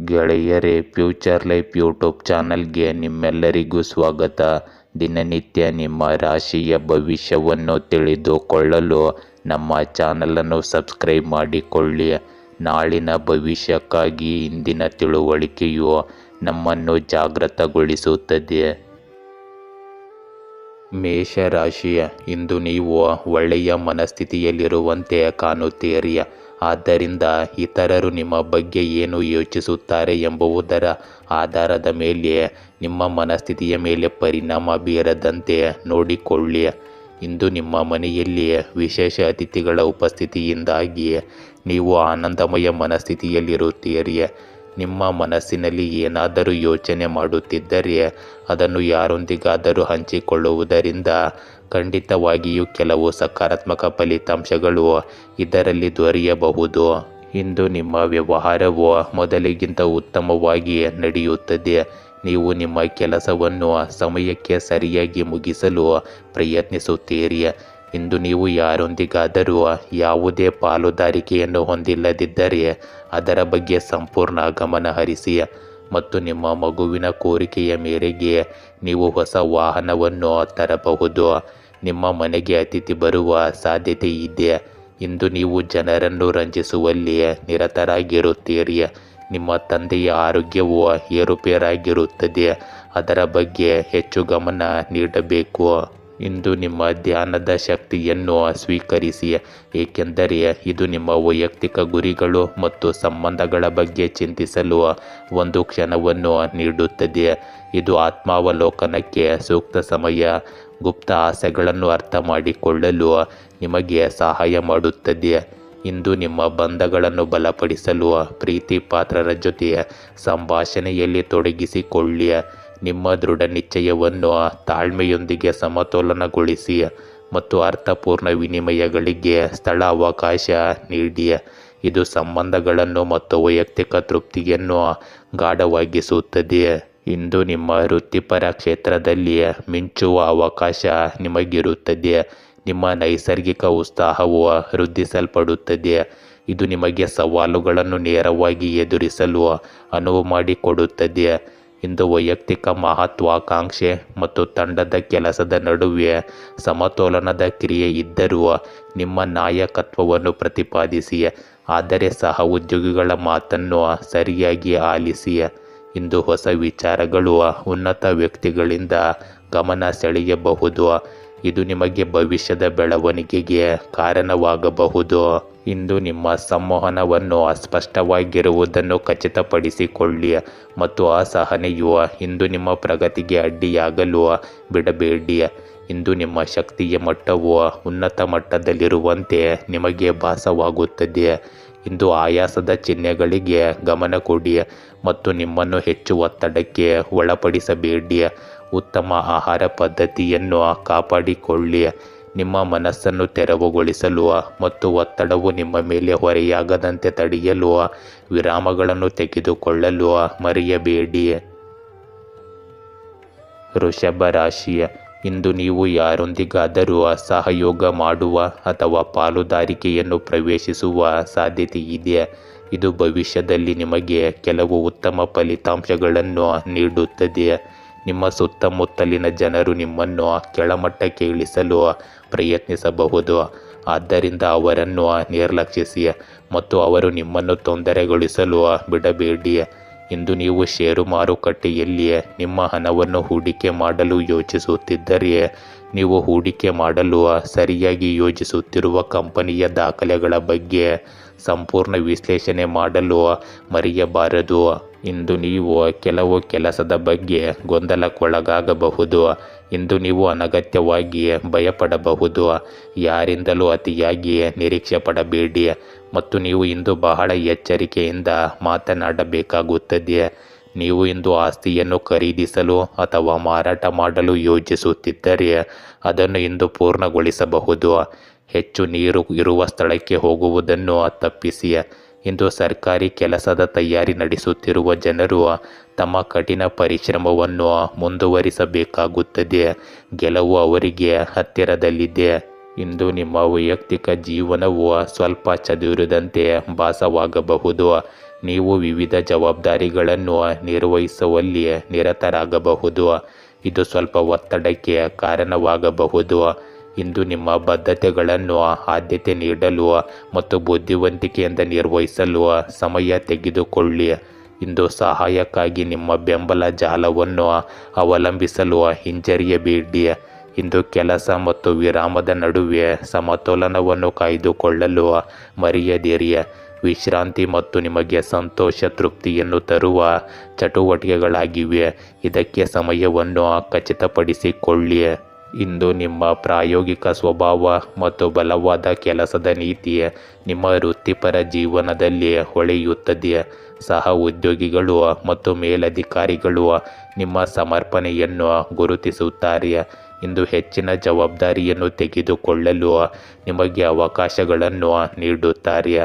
ಗೆಳೆಯರೇ, future life YouTube ಚಾನಲ್ಗೆ ನಿಮ್ಮೆಲ್ಲರಿಗೂ ಸ್ವಾಗತ. ದಿನನಿತ್ಯ ನಿಮ್ಮ ರಾಶಿಯ ಭವಿಷ್ಯವನ್ನು ತಿಳಿದುಕೊಳ್ಳಲು ನಮ್ಮ ಚಾನಲನ್ನು ಸಬ್ಸ್ಕ್ರೈಬ್ ಮಾಡಿಕೊಳ್ಳಿ. ನಾಳಿನ ಭವಿಷ್ಯಕ್ಕಾಗಿ ಇಂದಿನ ತಿಳುವಳಿಕೆಯು ನಮ್ಮನ್ನು ಜಾಗೃತಗೊಳಿಸುತ್ತದೆ. ಮೇಷರಾಶಿಯ ಇಂದು ನೀವು ಒಳ್ಳೆಯ ಮನಸ್ಥಿತಿಯಲ್ಲಿರುವಂತೆ ಕಾಣುತ್ತೀರಿ. ಆದ್ದರಿಂದ ಇತರರು ನಿಮ್ಮ ಬಗ್ಗೆ ಏನು ಯೋಚಿಸುತ್ತಾರೆ ಎಂಬುದರ ಆಧಾರದ ಮೇಲೆ ನಿಮ್ಮ ಮನಸ್ಥಿತಿಯ ಮೇಲೆ ಪರಿಣಾಮ ಬೀರದಂತೆ ನೋಡಿಕೊಳ್ಳಿ. ಇಂದು ನಿಮ್ಮ ಮನೆಯಲ್ಲಿ ವಿಶೇಷ ಅತಿಥಿಗಳ ಉಪಸ್ಥಿತಿಯಿಂದಾಗಿ ನೀವು ಆನಂದಮಯ ಮನಸ್ಥಿತಿಯಲ್ಲಿರುತ್ತೀರಿ. ನಿಮ್ಮ ಮನಸ್ಸಿನಲ್ಲಿ ಏನಾದರೂ ಯೋಚನೆ ಮಾಡುತ್ತಿದ್ದರೆ ಅದನ್ನು ಯಾರೊಂದಿಗಾದರೂ ಹಂಚಿಕೊಳ್ಳುವುದರಿಂದ ಖಂಡಿತವಾಗಿಯೂ ಕೆಲವು ಸಕಾರಾತ್ಮಕ ಫಲಿತಾಂಶಗಳು ಇದರಲ್ಲಿ ದೊರೆಯಬಹುದು. ಇಂದು ನಿಮ್ಮ ವ್ಯವಹಾರವು ಮೊದಲಿಗಿಂತ ಉತ್ತಮವಾಗಿ ನಡೆಯುತ್ತದೆ. ನೀವು ನಿಮ್ಮ ಕೆಲಸವನ್ನು ಸಮಯಕ್ಕೆ ಸರಿಯಾಗಿ ಮುಗಿಸಲು ಪ್ರಯತ್ನಿಸುತ್ತೀರಿ. ಇಂದು ನೀವು ಯಾರೊಂದಿಗಾದರೂ ಯಾವುದೇ ಪಾಲುದಾರಿಕೆಯನ್ನು ಹೊಂದಿಲ್ಲದಿದ್ದರೆ ಅದರ ಬಗ್ಗೆ ಸಂಪೂರ್ಣ ಗಮನ ಹರಿಸಿ ಮತ್ತು ನಿಮ್ಮ ಮಗುವಿನ ಕೋರಿಕೆಯ ಮೇರೆಗೆ ನೀವು ಹೊಸ ವಾಹನವನ್ನು ತರಬಹುದು. ನಿಮ್ಮ ಮನೆಗೆ ಅತಿಥಿ ಬರುವ ಸಾಧ್ಯತೆ ಇದೆ. ಇಂದು ನೀವು ಜನರನ್ನು ರಂಜಿಸುವಲ್ಲಿ ನಿರತರಾಗಿರುತ್ತೀರಿ. ನಿಮ್ಮ ತಂದೆಯ ಆರೋಗ್ಯವು ಏರುಪೇರಾಗಿರುತ್ತದೆ. ಅದರ ಬಗ್ಗೆ ಹೆಚ್ಚು ಗಮನ ನೀಡಬೇಕು. ಇಂದು ನಿಮ್ಮ ಧ್ಯಾನದ ಶಕ್ತಿಯನ್ನು ಸ್ವೀಕರಿಸಿ, ಏಕೆಂದರೆ ಇದು ನಿಮ್ಮ ವೈಯಕ್ತಿಕ ಗುರಿಗಳು ಮತ್ತು ಸಂಬಂಧಗಳ ಬಗ್ಗೆ ಚಿಂತಿಸಲು ಒಂದು ಕ್ಷಣವನ್ನು ನೀಡುತ್ತದೆ. ಇದು ಆತ್ಮಾವಲೋಕನಕ್ಕೆ ಸೂಕ್ತ ಸಮಯ. ಗುಪ್ತ ಆಸೆಗಳನ್ನು ಅರ್ಥ ಮಾಡಿಕೊಳ್ಳಲು ನಿಮಗೆ ಸಹಾಯ ಮಾಡುತ್ತದೆ. ಇಂದು ನಿಮ್ಮ ಬಂಧಗಳನ್ನು ಬಲಪಡಿಸಲು ಪ್ರೀತಿ ಪಾತ್ರರ ಜೊತೆ ಸಂಭಾಷಣೆಯಲ್ಲಿ ತೊಡಗಿಸಿಕೊಳ್ಳಿ. ನಿಮ್ಮ ದೃಢ ನಿಶ್ಚಯವನ್ನು ತಾಳ್ಮೆಯೊಂದಿಗೆ ಸಮತೋಲನಗೊಳಿಸಿ ಮತ್ತು ಅರ್ಥಪೂರ್ಣ ವಿನಿಮಯಗಳಿಗೆ ಸ್ಥಳ ಅವಕಾಶ ನೀಡಿ. ಇದು ಸಂಬಂಧಗಳನ್ನು ಮತ್ತು ವೈಯಕ್ತಿಕ ತೃಪ್ತಿಯನ್ನು ಗಾಢವಾಗಿಸುತ್ತದೆ. ಇಂದು ನಿಮ್ಮ ವೃತ್ತಿಪರ ಕ್ಷೇತ್ರದಲ್ಲಿ ಮಿಂಚುವ ಅವಕಾಶ ನಿಮಗಿರುತ್ತದೆ. ನಿಮ್ಮ ನೈಸರ್ಗಿಕ ಉತ್ಸಾಹವು ವೃದ್ಧಿಸಲ್ಪಡುತ್ತದೆ. ಇದು ನಿಮಗೆ ಸವಾಲುಗಳನ್ನು ನೇರವಾಗಿ ಎದುರಿಸಲು ಅನುವು ಮಾಡಿಕೊಡುತ್ತದೆ. ಇಂದು ವೈಯಕ್ತಿಕ ಮಹತ್ವಾಕಾಂಕ್ಷೆ ಮತ್ತು ತಂಡದ ಕೆಲಸದ ನಡುವೆ ಸಮತೋಲನದ ಕ್ರಿಯೆ ಇದ್ದರೂ ನಿಮ್ಮ ನಾಯಕತ್ವವನ್ನು ಪ್ರತಿಪಾದಿಸಿ, ಆದರೆ ಸಹ ಉದ್ಯೋಗಿಗಳ ಮಾತನ್ನು ಸರಿಯಾಗಿ ಆಲಿಸಿ. ಇಂದು ಹೊಸ ವಿಚಾರಗಳು ಉನ್ನತ ವ್ಯಕ್ತಿಗಳಿಂದ ಗಮನ ಸೆಳೆಯಬಹುದು. ಇದು ನಿಮಗೆ ಭವಿಷ್ಯದ ಬೆಳವಣಿಗೆಗೆ ಕಾರಣವಾಗಬಹುದು. ಇಂದು ನಿಮ್ಮ ಸಂವಹನವನ್ನು ಸ್ಪಷ್ಟವಾಗಿರುವುದನ್ನು ಖಚಿತಪಡಿಸಿಕೊಳ್ಳಿ ಮತ್ತು ಅಸಹನೆಯು ಇಂದು ನಿಮ್ಮ ಪ್ರಗತಿಗೆ ಅಡ್ಡಿಯಾಗಲು ಬಿಡಬೇಡಿ. ಇಂದು ನಿಮ್ಮ ಶಕ್ತಿಯ ಮಟ್ಟವು ಉನ್ನತ ಮಟ್ಟದಲ್ಲಿರುವಂತೆ ನಿಮಗೆ ಭಾಸವಾಗುತ್ತದೆ. ಇಂದು ಆಯಾಸದ ಚಿಹ್ನೆಗಳಿಗೆ ಗಮನ ಕೊಡಿ ಮತ್ತು ನಿಮ್ಮನ್ನು ಹೆಚ್ಚು ಒತ್ತಡಕ್ಕೆ ಒಳಪಡಿಸಬೇಡಿ. ಉತ್ತಮ ಆಹಾರ ಪದ್ಧತಿಯನ್ನು ಕಾಪಾಡಿಕೊಳ್ಳಿ. ನಿಮ್ಮ ಮನಸ್ಸನ್ನು ತೆರವುಗೊಳಿಸಲು ಮತ್ತು ಒತ್ತಡವು ನಿಮ್ಮ ಮೇಲೆ ಹೊರೆಯಾಗದಂತೆ ತಡೆಯಲು ವಿರಾಮಗಳನ್ನು ತೆಗೆದುಕೊಳ್ಳಲು ಮರೆಯಬೇಡಿ. ವೃಷಭ ರಾಶಿಯ ಇಂದು ನೀವು ಯಾರೊಂದಿಗಾದರೂ ಸಹಯೋಗ ಮಾಡುವ ಅಥವಾ ಪಾಲುದಾರಿಕೆಯನ್ನು ಪ್ರವೇಶಿಸುವ ಸಾಧ್ಯತೆ ಇದೆ. ಇದು ಭವಿಷ್ಯದಲ್ಲಿ ನಿಮಗೆ ಕೆಲವು ಉತ್ತಮ ಫಲಿತಾಂಶಗಳನ್ನು ನೀಡುತ್ತದೆ. ನಿಮ್ಮ ಸುತ್ತಮುತ್ತಲಿನ ಜನರು ನಿಮ್ಮನ್ನು ಕೆಳಮಟ್ಟಕ್ಕೆ ಇಳಿಸಲು ಪ್ರಯತ್ನಿಸಬಹುದು. ಆದ್ದರಿಂದ ಅವರನ್ನು ನಿರ್ಲಕ್ಷಿಸಿ ಮತ್ತು ಅವರು ನಿಮ್ಮನ್ನು ತೊಂದರೆಗೊಳಿಸಲು ಬಿಡಬೇಡಿ. ಇಂದು ನೀವು ಷೇರು ಮಾರುಕಟ್ಟೆಯಲ್ಲಿ ನಿಮ್ಮ ಹಣವನ್ನು ಹೂಡಿಕೆ ಮಾಡಲು ಯೋಚಿಸುತ್ತಿದ್ದರೆ ನೀವು ಹೂಡಿಕೆ ಮಾಡಲು ಸರಿಯಾಗಿ ಯೋಜಿಸುತ್ತಿರುವ ಕಂಪನಿಯ ದಾಖಲೆಗಳ ಬಗ್ಗೆ ಸಂಪೂರ್ಣ ವಿಶ್ಲೇಷಣೆ ಮಾಡಲು ಮರೆಯಬಾರದು. ಇಂದು ನೀವು ಕೆಲವು ಕೆಲಸದ ಬಗ್ಗೆ ಗೊಂದಲಕ್ಕೊಳಗಾಗಬಹುದು. ಇಂದು ನೀವು ಅನಗತ್ಯವಾಗಿ ಭಯಪಡಬಹುದು. ಯಾರಿಂದಲೂ ಅತಿಯಾಗಿ ನಿರೀಕ್ಷೆ ಪಡಬೇಡಿ ಮತ್ತು ನೀವು ಇಂದು ಬಹಳ ಎಚ್ಚರಿಕೆಯಿಂದ ಮಾತನಾಡಬೇಕಾಗುತ್ತದೆ. ನೀವು ಇಂದು ಆಸ್ತಿಯನ್ನು ಖರೀದಿಸಲು ಅಥವಾ ಮಾರಾಟ ಮಾಡಲು ಯೋಜಿಸುತ್ತಿದ್ದರೆ ಅದನ್ನು ಇಂದು ಪೂರ್ಣಗೊಳಿಸಬಹುದು. ಹೆಚ್ಚು ನೀರು ಇರುವ ಸ್ಥಳಕ್ಕೆ ಹೋಗುವುದನ್ನು ತಪ್ಪಿಸಿ. ಇಂದು ಸರ್ಕಾರಿ ಕೆಲಸದ ತಯಾರಿ ನಡೆಸುತ್ತಿರುವ ಜನರು ತಮ್ಮ ಕಠಿಣ ಪರಿಶ್ರಮವನ್ನು ಮುಂದುವರಿಸಬೇಕಾಗುತ್ತದೆ. ಗೆಲುವು ಅವರಿಗೆ ಹತ್ತಿರದಲ್ಲಿದೆ. ಇಂದು ನಿಮ್ಮ ವೈಯಕ್ತಿಕ ಜೀವನವು ಸ್ವಲ್ಪ ಚದುರಿದಂತೆ ಭಾಸವಾಗಬಹುದು. ನೀವು ವಿವಿಧ ಜವಾಬ್ದಾರಿಗಳನ್ನು ನಿರ್ವಹಿಸುವಲ್ಲಿ ನಿರತರಾಗಬಹುದು. ಇದು ಸ್ವಲ್ಪ ಒತ್ತಡಕ್ಕೆ ಕಾರಣವಾಗಬಹುದು. ಇಂದು ನಿಮ್ಮ ಬದ್ಧತೆಗಳನ್ನು ಆದ್ಯತೆ ನೀಡಲು ಮತ್ತು ಬುದ್ಧಿವಂತಿಕೆಯಿಂದ ನಿರ್ವಹಿಸಲು ಸಮಯ ತೆಗೆದುಕೊಳ್ಳಿ. ಇಂದು ಸಹಾಯಕ್ಕಾಗಿ ನಿಮ್ಮ ಬೆಂಬಲ ಜಾಲವನ್ನು ಅವಲಂಬಿಸಲು ಹಿಂಜರಿಯಬೇಡಿ. ಇಂದು ಕೆಲಸ ಮತ್ತು ವಿರಾಮದ ನಡುವೆ ಸಮತೋಲನವನ್ನು ಕಾಯ್ದುಕೊಳ್ಳಲು ಮರೆಯದಿರಿ. ವಿಶ್ರಾಂತಿ ಮತ್ತು ನಿಮಗೆ ಸಂತೋಷ ತೃಪ್ತಿಯನ್ನು ತರುವ ಚಟುವಟಿಕೆಗಳಾಗಿವೆ. ಇದಕ್ಕೆ ಸಮಯವನ್ನು ಖಚಿತಪಡಿಸಿಕೊಳ್ಳಿ. ಇಂದು ನಿಮ್ಮ ಪ್ರಾಯೋಗಿಕ ಸ್ವಭಾವ ಮತ್ತು ಬಲವಾದ ಕೆಲಸದ ನೀತಿ ನಿಮ್ಮ ವೃತ್ತಿಪರ ಜೀವನದಲ್ಲಿ ಹೊಳೆಯುತ್ತದೆ. ಸಹ ಉದ್ಯೋಗಿಗಳು ಮತ್ತು ಮೇಲಧಿಕಾರಿಗಳು ನಿಮ್ಮ ಸಮರ್ಪಣೆಯನ್ನು ಗುರುತಿಸುತ್ತಾರೆ. ಇಂದು ಹೆಚ್ಚಿನ ಜವಾಬ್ದಾರಿಯನ್ನು ತೆಗೆದುಕೊಳ್ಳಲು ನಿಮಗೆ ಅವಕಾಶಗಳನ್ನು ನೀಡುತ್ತಾರೆ.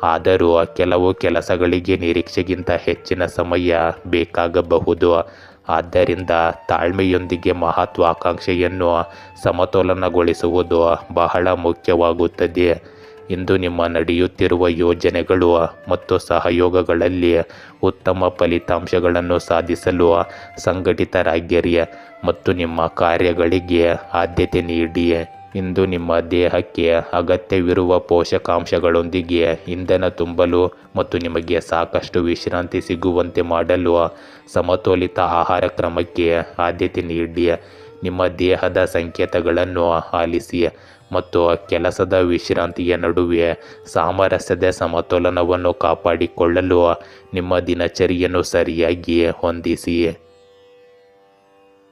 ಆದರೂ ಕೆಲವು ಕೆಲಸಗಳಿಗೆ ನಿರೀಕ್ಷೆಗಿಂತ ಹೆಚ್ಚಿನ ಸಮಯ ಬೇಕಾಗಬಹುದು. ಆದ್ದರಿಂದ ತಾಳ್ಮೆಯೊಂದಿಗೆ ಮಹತ್ವಾಕಾಂಕ್ಷೆಯನ್ನು ಸಮತೋಲನಗೊಳಿಸುವುದು ಬಹಳ ಮುಖ್ಯವಾಗುತ್ತದೆ. ಇಂದು ನಿಮ್ಮ ನಡೆಯುತ್ತಿರುವ ಯೋಜನೆಗಳು ಮತ್ತು ಸಹಯೋಗಗಳಲ್ಲಿ ಉತ್ತಮ ಫಲಿತಾಂಶಗಳನ್ನು ಸಾಧಿಸಲು ಸಂಘಟಿತರಾಗಿರಿ ಮತ್ತು ನಿಮ್ಮ ಕಾರ್ಯಗಳಿಗೆ ಆದ್ಯತೆ ನೀಡಿ. ಇಂದು ನಿಮ್ಮ ದೇಹಕ್ಕೆ ಅಗತ್ಯವಿರುವ ಪೋಷಕಾಂಶಗಳೊಂದಿಗೆ ಇಂಧನ ತುಂಬಲು ಮತ್ತು ನಿಮಗೆ ಸಾಕಷ್ಟು ವಿಶ್ರಾಂತಿ ಸಿಗುವಂತೆ ಮಾಡಲು ಸಮತೋಲಿತ ಆಹಾರ ಕ್ರಮಕ್ಕೆ ಆದ್ಯತೆ ನೀಡಿ. ನಿಮ್ಮ ದೇಹದ ಸಂಕೇತಗಳನ್ನು ಆಲಿಸಿ ಮತ್ತು ಕೆಲಸದ ವಿಶ್ರಾಂತಿಯ ನಡುವೆ ಸಾಮರಸ್ಯದ ಸಮತೋಲನವನ್ನು ಕಾಪಾಡಿಕೊಳ್ಳಲು ನಿಮ್ಮ ದಿನಚರಿಯನ್ನು ಸರಿಯಾಗಿ ಹೊಂದಿಸಿ.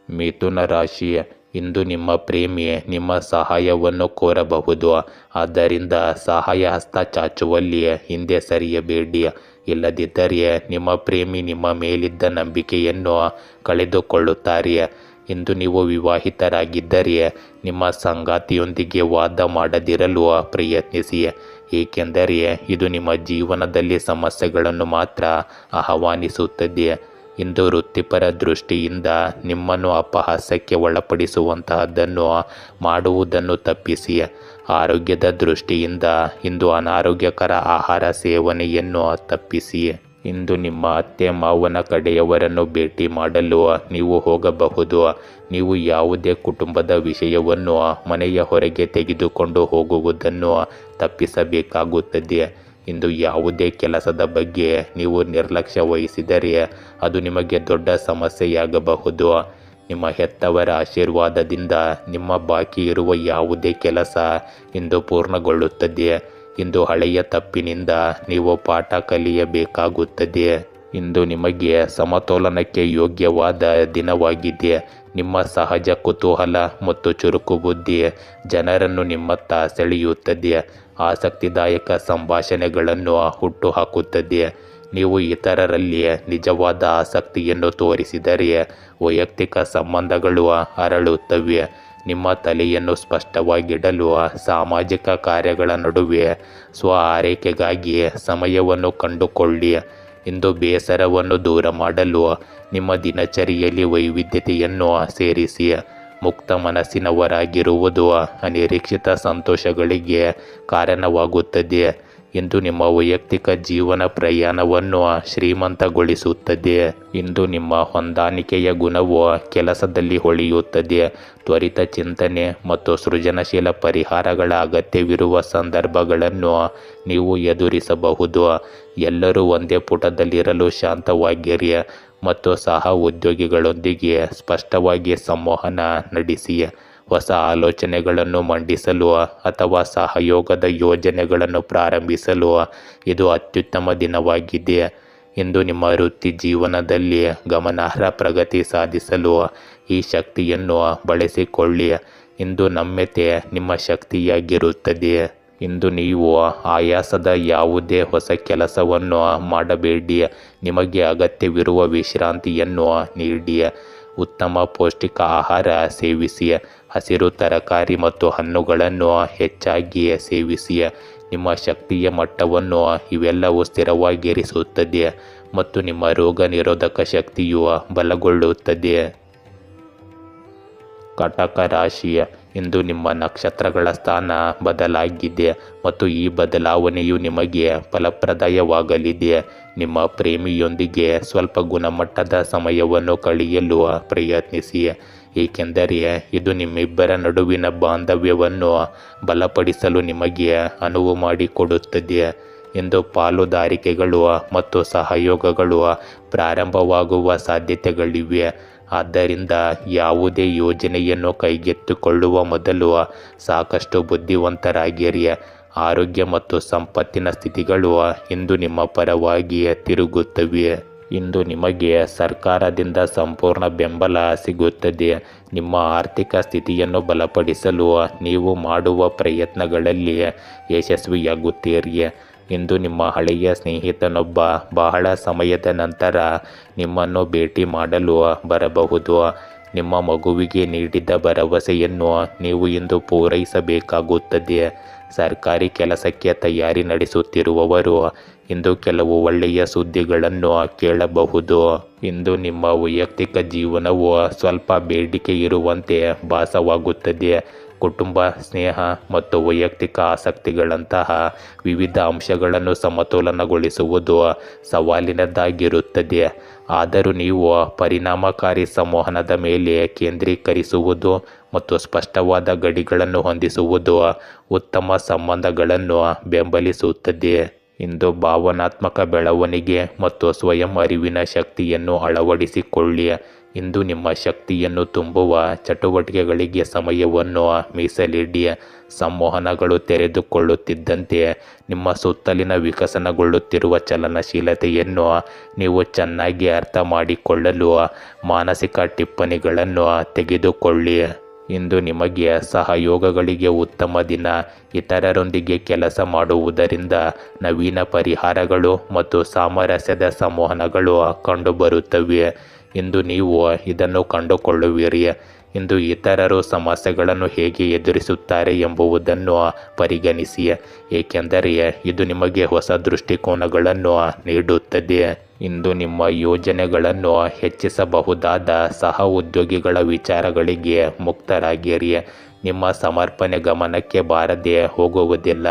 ಮಿಥುನ ರಾಶಿ, ಇಂದು ನಿಮ್ಮ ಪ್ರೇಮಿ ನಿಮ್ಮ ಸಹಾಯವನ್ನು ಕೋರಬಹುದು. ಆದ್ದರಿಂದ ಸಹಾಯ ಹಸ್ತ ಚಾಚುವಲ್ಲಿ ಹಿಂದೆ ಸರಿಯಬೇಡಿ. ಇಲ್ಲದಿದ್ದರೆ ನಿಮ್ಮ ಪ್ರೇಮಿ ನಿಮ್ಮ ಮೇಲಿದ್ದ ನಂಬಿಕೆಯನ್ನು ಕಳೆದುಕೊಳ್ಳುತ್ತಾರೆ. ಇಂದು ನೀವು ವಿವಾಹಿತರಾಗಿದ್ದರೆ ನಿಮ್ಮ ಸಂಗಾತಿಯೊಂದಿಗೆ ವಾದ ಮಾಡದಿರಲು ಪ್ರಯತ್ನಿಸಿ, ಏಕೆಂದರೆ ಇದು ನಿಮ್ಮ ಜೀವನದಲ್ಲಿ ಸಮಸ್ಯೆಗಳನ್ನು ಮಾತ್ರ ಆಹ್ವಾನಿಸುತ್ತದೆ. ಇಂದು ವೃತ್ತಿಪರ ದೃಷ್ಟಿಯಿಂದ ನಿಮ್ಮನ್ನು ಅಪಹಾಸ್ಯಕ್ಕೆ ಒಳಪಡಿಸುವಂತಹದ್ದನ್ನು ಮಾಡುವುದನ್ನು ತಪ್ಪಿಸಿ. ಆರೋಗ್ಯದ ದೃಷ್ಟಿಯಿಂದ ಇಂದು ಅನಾರೋಗ್ಯಕರ ಆಹಾರ ಸೇವನೆಯನ್ನು ತಪ್ಪಿಸಿ. ಇಂದು ನಿಮ್ಮ ಅತ್ತೆ ಮಾವನ ಕಡೆಯವರನ್ನು ಭೇಟಿ ಮಾಡಲು ನೀವು ಹೋಗಬಹುದು. ನೀವು ಯಾವುದೇ ಕುಟುಂಬದ ವಿಷಯವನ್ನು ಮನೆಯ ಹೊರಗೆ ತೆಗೆದುಕೊಂಡು ಹೋಗುವುದನ್ನು ತಪ್ಪಿಸಬೇಕಾಗುತ್ತದೆ. ಇಂದು ಯಾವುದೇ ಕೆಲಸದ ಬಗ್ಗೆ ನೀವು ನಿರ್ಲಕ್ಷ್ಯ ವಹಿಸಿದರೆ ಅದು ನಿಮಗೆ ದೊಡ್ಡ ಸಮಸ್ಯೆಯಾಗಬಹುದು. ನಿಮ್ಮ ಹೆತ್ತವರ ಆಶೀರ್ವಾದದಿಂದ ನಿಮ್ಮ ಬಾಕಿ ಇರುವ ಯಾವುದೇ ಕೆಲಸ ಇಂದು ಪೂರ್ಣಗೊಳ್ಳುತ್ತದೆ. ಇಂದು ಹಳೆಯ ತಪ್ಪಿನಿಂದ ನೀವು ಪಾಠ ಕಲಿಯಬೇಕಾಗುತ್ತದೆ. ಇಂದು ನಿಮಗೆ ಸಮತೋಲನಕ್ಕೆ ಯೋಗ್ಯವಾದ ದಿನವಾಗಿದೆ. ನಿಮ್ಮ ಸಹಜ ಕುತೂಹಲ ಮತ್ತು ಚುರುಕು ಬುದ್ಧಿ ಜನರನ್ನು ನಿಮ್ಮತ್ತ ಸೆಳೆಯುತ್ತದೆ. ಆಸಕ್ತಿದಾಯಕ ಸಂಭಾಷಣೆಗಳನ್ನು ಹುಟ್ಟುಹಾಕುತ್ತದೆ. ನೀವು ಇತರರಲ್ಲಿ ನಿಜವಾದ ಆಸಕ್ತಿಯನ್ನು ತೋರಿಸಿದರೆ ವೈಯಕ್ತಿಕ ಸಂಬಂಧಗಳು ಅರಳುತ್ತವೆ. ನಿಮ್ಮ ತಲೆಯನ್ನು ಸ್ಪಷ್ಟವಾಗಿಡಲು ಸಾಮಾಜಿಕ ಕಾರ್ಯಗಳ ನಡುವೆ ಸ್ವ ಆರೈಕೆಗಾಗಿ ಸಮಯವನ್ನು ಕಂಡುಕೊಳ್ಳಿ. ಇಂದು ಬೇಸರವನ್ನು ದೂರ ಮಾಡಲು ನಿಮ್ಮ ದಿನಚರಿಯಲ್ಲಿ ವೈವಿಧ್ಯತೆಯನ್ನು ಸೇರಿಸಿ. ಮುಕ್ತ ಮನಸ್ಸಿನವರಾಗಿರುವುದು ಅನಿರೀಕ್ಷಿತ ಸಂತೋಷಗಳಿಗೆ ಕಾರಣವಾಗುತ್ತದೆ. ಇಂದು ನಿಮ್ಮ ವೈಯಕ್ತಿಕ ಜೀವನ ಪ್ರಯಾಣವನ್ನು ಶ್ರೀಮಂತಗೊಳಿಸುತ್ತದೆ. ಇಂದು ನಿಮ್ಮ ಹೊಂದಾಣಿಕೆಯ ಗುಣವು ಕೆಲಸದಲ್ಲಿ ಹೊಳೆಯುತ್ತದೆ. ತ್ವರಿತ ಚಿಂತನೆ ಮತ್ತು ಸೃಜನಶೀಲ ಪರಿಹಾರಗಳ ಅಗತ್ಯವಿರುವ ಸಂದರ್ಭಗಳನ್ನು ನೀವು ಎದುರಿಸಬಹುದು. ಎಲ್ಲರೂ ಒಂದೇ ಪುಟದಲ್ಲಿರಲು ಶಾಂತವಾಗಿರಿ ಮತ್ತು ಸಹ ಉದ್ಯೋಗಿಗಳೊಂದಿಗೆ ಸ್ಪಷ್ಟವಾಗಿ ಸಂವಹನ ನಡೆಸಿ. ಹೊಸ ಆಲೋಚನೆಗಳನ್ನು ಮಂಡಿಸಲು ಅಥವಾ ಸಹಯೋಗದ ಯೋಜನೆಗಳನ್ನು ಪ್ರಾರಂಭಿಸಲು ಇದು ಅತ್ಯುತ್ತಮ ದಿನವಾಗಿದೆ. ಇಂದು ನಿಮ್ಮ ವೃತ್ತಿ ಜೀವನದಲ್ಲಿ ಗಮನಾರ್ಹ ಪ್ರಗತಿ ಸಾಧಿಸಲು ಈ ಶಕ್ತಿಯನ್ನು ಬಳಸಿಕೊಳ್ಳಿ. ಇಂದು ನಮ್ಯತೆ ನಿಮ್ಮ ಶಕ್ತಿಯಾಗಿರುತ್ತದೆ. ಇಂದು ನೀವು ಆಯಾಸದ ಯಾವುದೇ ಹೊಸ ಕೆಲಸವನ್ನು ಮಾಡಬೇಡಿ. ನಿಮಗೆ ಅಗತ್ಯವಿರುವ ವಿಶ್ರಾಂತಿಯನ್ನು ನೀಡಿ. ಉತ್ತಮ ಪೌಷ್ಟಿಕ ಆಹಾರ ಸೇವಿಸಿ. ಹಸಿರು ತರಕಾರಿ ಮತ್ತು ಹಣ್ಣುಗಳನ್ನು ಹೆಚ್ಚಾಗಿ ಸೇವಿಸಿ. ನಿಮ್ಮ ಶಕ್ತಿಯ ಮಟ್ಟವನ್ನು ಇವೆಲ್ಲವೂ ಸ್ಥಿರವಾಗಿರಿಸುತ್ತದೆ ಮತ್ತು ನಿಮ್ಮ ರೋಗ ನಿರೋಧಕ ಶಕ್ತಿಯು ಬಲಗೊಳ್ಳುತ್ತದೆ. ಕಟಕ ರಾಶಿ, ಇಂದು ನಿಮ್ಮ ನಕ್ಷತ್ರಗಳ ಸ್ಥಾನ ಬದಲಾಗಿದೆ ಮತ್ತು ಈ ಬದಲಾವಣೆಯು ನಿಮಗೆ ಫಲಪ್ರದವಾಗಲಿದೆ. ನಿಮ್ಮ ಪ್ರೇಮಿಯೊಂದಿಗೆ ಸ್ವಲ್ಪ ಗುಣಮಟ್ಟದ ಸಮಯವನ್ನು ಕಳೆಯಲು ಪ್ರಯತ್ನಿಸಿ, ಏಕೆಂದರೆ ಇದು ನಿಮ್ಮಿಬ್ಬರ ನಡುವಿನ ಬಾಂಧವ್ಯವನ್ನು ಬಲಪಡಿಸಲು ನಿಮಗೆ ಅನುವು ಮಾಡಿಕೊಡುತ್ತದೆ. ಇಂದು ಪಾಲುದಾರಿಕೆಗಳು ಮತ್ತು ಸಹಯೋಗಗಳು ಪ್ರಾರಂಭವಾಗುವ ಸಾಧ್ಯತೆಗಳಿವೆ. ಆದ್ದರಿಂದ ಯಾವುದೇ ಯೋಜನೆಯನ್ನು ಕೈಗೆತ್ತಿಕೊಳ್ಳುವ ಮೊದಲು ಸಾಕಷ್ಟು ಬುದ್ಧಿವಂತರಾಗಿರಿ. ಆರೋಗ್ಯ ಮತ್ತು ಸಂಪತ್ತಿನ ಸ್ಥಿತಿಗಳು ಇಂದು ನಿಮ್ಮ ಪರವಾಗಿ ತಿರುಗುತ್ತವೆ. ಇಂದು ನಿಮಗೆ ಸರ್ಕಾರದಿಂದ ಸಂಪೂರ್ಣ ಬೆಂಬಲ ಸಿಗುತ್ತದೆ. ನಿಮ್ಮ ಆರ್ಥಿಕ ಸ್ಥಿತಿಯನ್ನು ಬಲಪಡಿಸಲು ನೀವು ಮಾಡುವ ಪ್ರಯತ್ನಗಳಲ್ಲಿ ಯಶಸ್ವಿಯಾಗುತ್ತೀರಿ. ಇಂದು ನಿಮ್ಮ ಹಳೆಯ ಸ್ನೇಹಿತನೊಬ್ಬ ಬಹಳ ಸಮಯದ ನಂತರ ನಿಮ್ಮನ್ನು ಭೇಟಿ ಮಾಡಲು ಬರಬಹುದು. ನಿಮ್ಮ ಮಗುವಿಗೆ ನೀಡಿದ ಭರವಸೆಯನ್ನು ನೀವು ಇಂದು ಪೂರೈಸಬೇಕಾಗುತ್ತದೆ. ಸರ್ಕಾರಿ ಕೆಲಸಕ್ಕೆ ತಯಾರಿ ನಡೆಸುತ್ತಿರುವವರು ಇಂದು ಕೆಲವು ಒಳ್ಳೆಯ ಸುದ್ದಿಗಳನ್ನು ಕೇಳಬಹುದು. ಇಂದು ನಿಮ್ಮ ವೈಯಕ್ತಿಕ ಜೀವನವು ಸ್ವಲ್ಪ ಬೇಡಿಕೆ ಇರುವಂತೆ ಭಾಸವಾಗುತ್ತದೆ. ಕುಟುಂಬ, ಸ್ನೇಹ ಮತ್ತು ವೈಯಕ್ತಿಕ ಆಸಕ್ತಿಗಳಂತಹ ವಿವಿಧ ಅಂಶಗಳನ್ನು ಸಮತೋಲನಗೊಳಿಸುವುದು ಸವಾಲಿನದ್ದಾಗಿರುತ್ತದೆ. ಆದರೂ ನೀವು ಪರಿಣಾಮಕಾರಿ ಸಂವಹನದ ಮೇಲೆ ಕೇಂದ್ರೀಕರಿಸುವುದು ಮತ್ತು ಸ್ಪಷ್ಟವಾದ ಗಡಿಗಳನ್ನು ಹೊಂದಿಸುವುದು ಉತ್ತಮ ಸಂಬಂಧಗಳನ್ನು ಬೆಂಬಲಿಸುತ್ತದೆ. ಇಂದು ಭಾವನಾತ್ಮಕ ಬೆಳವಣಿಗೆ ಮತ್ತು ಸ್ವಯಂ ಅರಿವಿನ ಶಕ್ತಿಯನ್ನು ಅಳವಡಿಸಿಕೊಳ್ಳಿ. ಇಂದು ನಿಮ್ಮ ಶಕ್ತಿಯನ್ನು ತುಂಬುವ ಚಟುವಟಿಕೆಗಳಿಗೆ ಸಮಯವನ್ನು ಮೀಸಲಿಡಿ. ಸಂವಹನಗಳು ತೆರೆದುಕೊಳ್ಳುತ್ತಿದ್ದಂತೆ ನಿಮ್ಮ ಸುತ್ತಲಿನ ವಿಕಸನಗೊಳ್ಳುತ್ತಿರುವ ಚಲನಶೀಲತೆಯನ್ನು ನೀವು ಚೆನ್ನಾಗಿ ಅರ್ಥ ಮಾಡಿಕೊಳ್ಳಲು ಮಾನಸಿಕ ಟಿಪ್ಪಣಿಗಳನ್ನು ತೆಗೆದುಕೊಳ್ಳಿ. ಇಂದು ನಿಮಗೆ ಸಹಯೋಗಗಳಿಗೆ ಉತ್ತಮ ದಿನ. ಇತರರೊಂದಿಗೆ ಕೆಲಸ ಮಾಡುವುದರಿಂದ ನವೀನ ಪರಿಹಾರಗಳು ಮತ್ತು ಸಾಮರಸ್ಯದ ಸಂವಹನಗಳು ಕಂಡುಬರುತ್ತವೆ. ಇಂದು ನೀವು ಇದನ್ನು ಕಂಡುಕೊಳ್ಳುವಿರಿ. ಇಂದು ಇತರರು ಸಮಸ್ಯೆಗಳನ್ನು ಹೇಗೆ ಎದುರಿಸುತ್ತಾರೆ ಎಂಬುದನ್ನು ಪರಿಗಣಿಸಿ, ಏಕೆಂದರೆ ಇದು ನಿಮಗೆ ಹೊಸ ದೃಷ್ಟಿಕೋನಗಳನ್ನು ನೀಡುತ್ತದೆ. ಇಂದು ನಿಮ್ಮ ಯೋಜನೆಗಳನ್ನು ಹೆಚ್ಚಿಸಬಹುದಾದ ಸಹ ಉದ್ಯೋಗಿಗಳ ವಿಚಾರಗಳಿಗೆ ಮುಕ್ತರಾಗಿರಿ. ನಿಮ್ಮ ಸಮರ್ಪಣೆ ಗಮನಕ್ಕೆ ಬಾರದೆ ಹೋಗುವುದಿಲ್ಲ.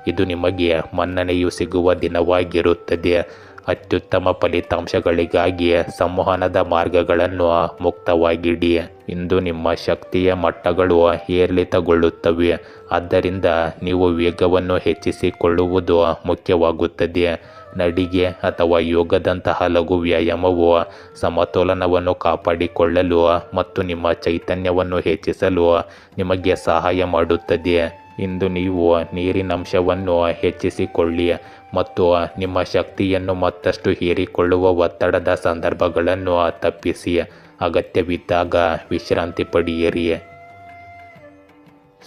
ಇದು ನಿಮಗೆ ಮನ್ನಣೆಯು ಸಿಗುವ ದಿನವಾಗಿರುತ್ತದೆ. ಅತ್ಯುತ್ತಮ ಫಲಿತಾಂಶಗಳಿಗಾಗಿ ಸಂವಹನದ ಮಾರ್ಗಗಳನ್ನು ಮುಕ್ತವಾಗಿಡಿ. ಇಂದು ನಿಮ್ಮ ಶಕ್ತಿಯ ಮಟ್ಟಗಳು ಏರಿಳಿತಗೊಳ್ಳುತ್ತವೆ. ಆದ್ದರಿಂದ ನೀವು ವೇಗವನ್ನು ಹೆಚ್ಚಿಸಿಕೊಳ್ಳುವುದು ಮುಖ್ಯವಾಗುತ್ತದೆ. ನಡಿಗೆ ಅಥವಾ ಯೋಗದಂತಹ ಲಘು ವ್ಯಾಯಾಮವು ಸಮತೋಲನವನ್ನು ಕಾಪಾಡಿಕೊಳ್ಳಲು ಮತ್ತು ನಿಮ್ಮ ಚೈತನ್ಯವನ್ನು ಹೆಚ್ಚಿಸಲು ನಿಮಗೆ ಸಹಾಯ ಮಾಡುತ್ತದೆ. ಇಂದು ನೀವು ನೀರಿನಂಶವನ್ನು ಹೆಚ್ಚಿಸಿಕೊಳ್ಳಿ ಮತ್ತು ನಿಮ್ಮ ಶಕ್ತಿಯನ್ನು ಮತ್ತಷ್ಟು ಹೀರಿಕೊಳ್ಳುವ ಒತ್ತಡದ ಸಂದರ್ಭಗಳನ್ನು ತಪ್ಪಿಸಿ. ಅಗತ್ಯವಿದ್ದಾಗ ವಿಶ್ರಾಂತಿ ಪಡೆಯಿರಿ.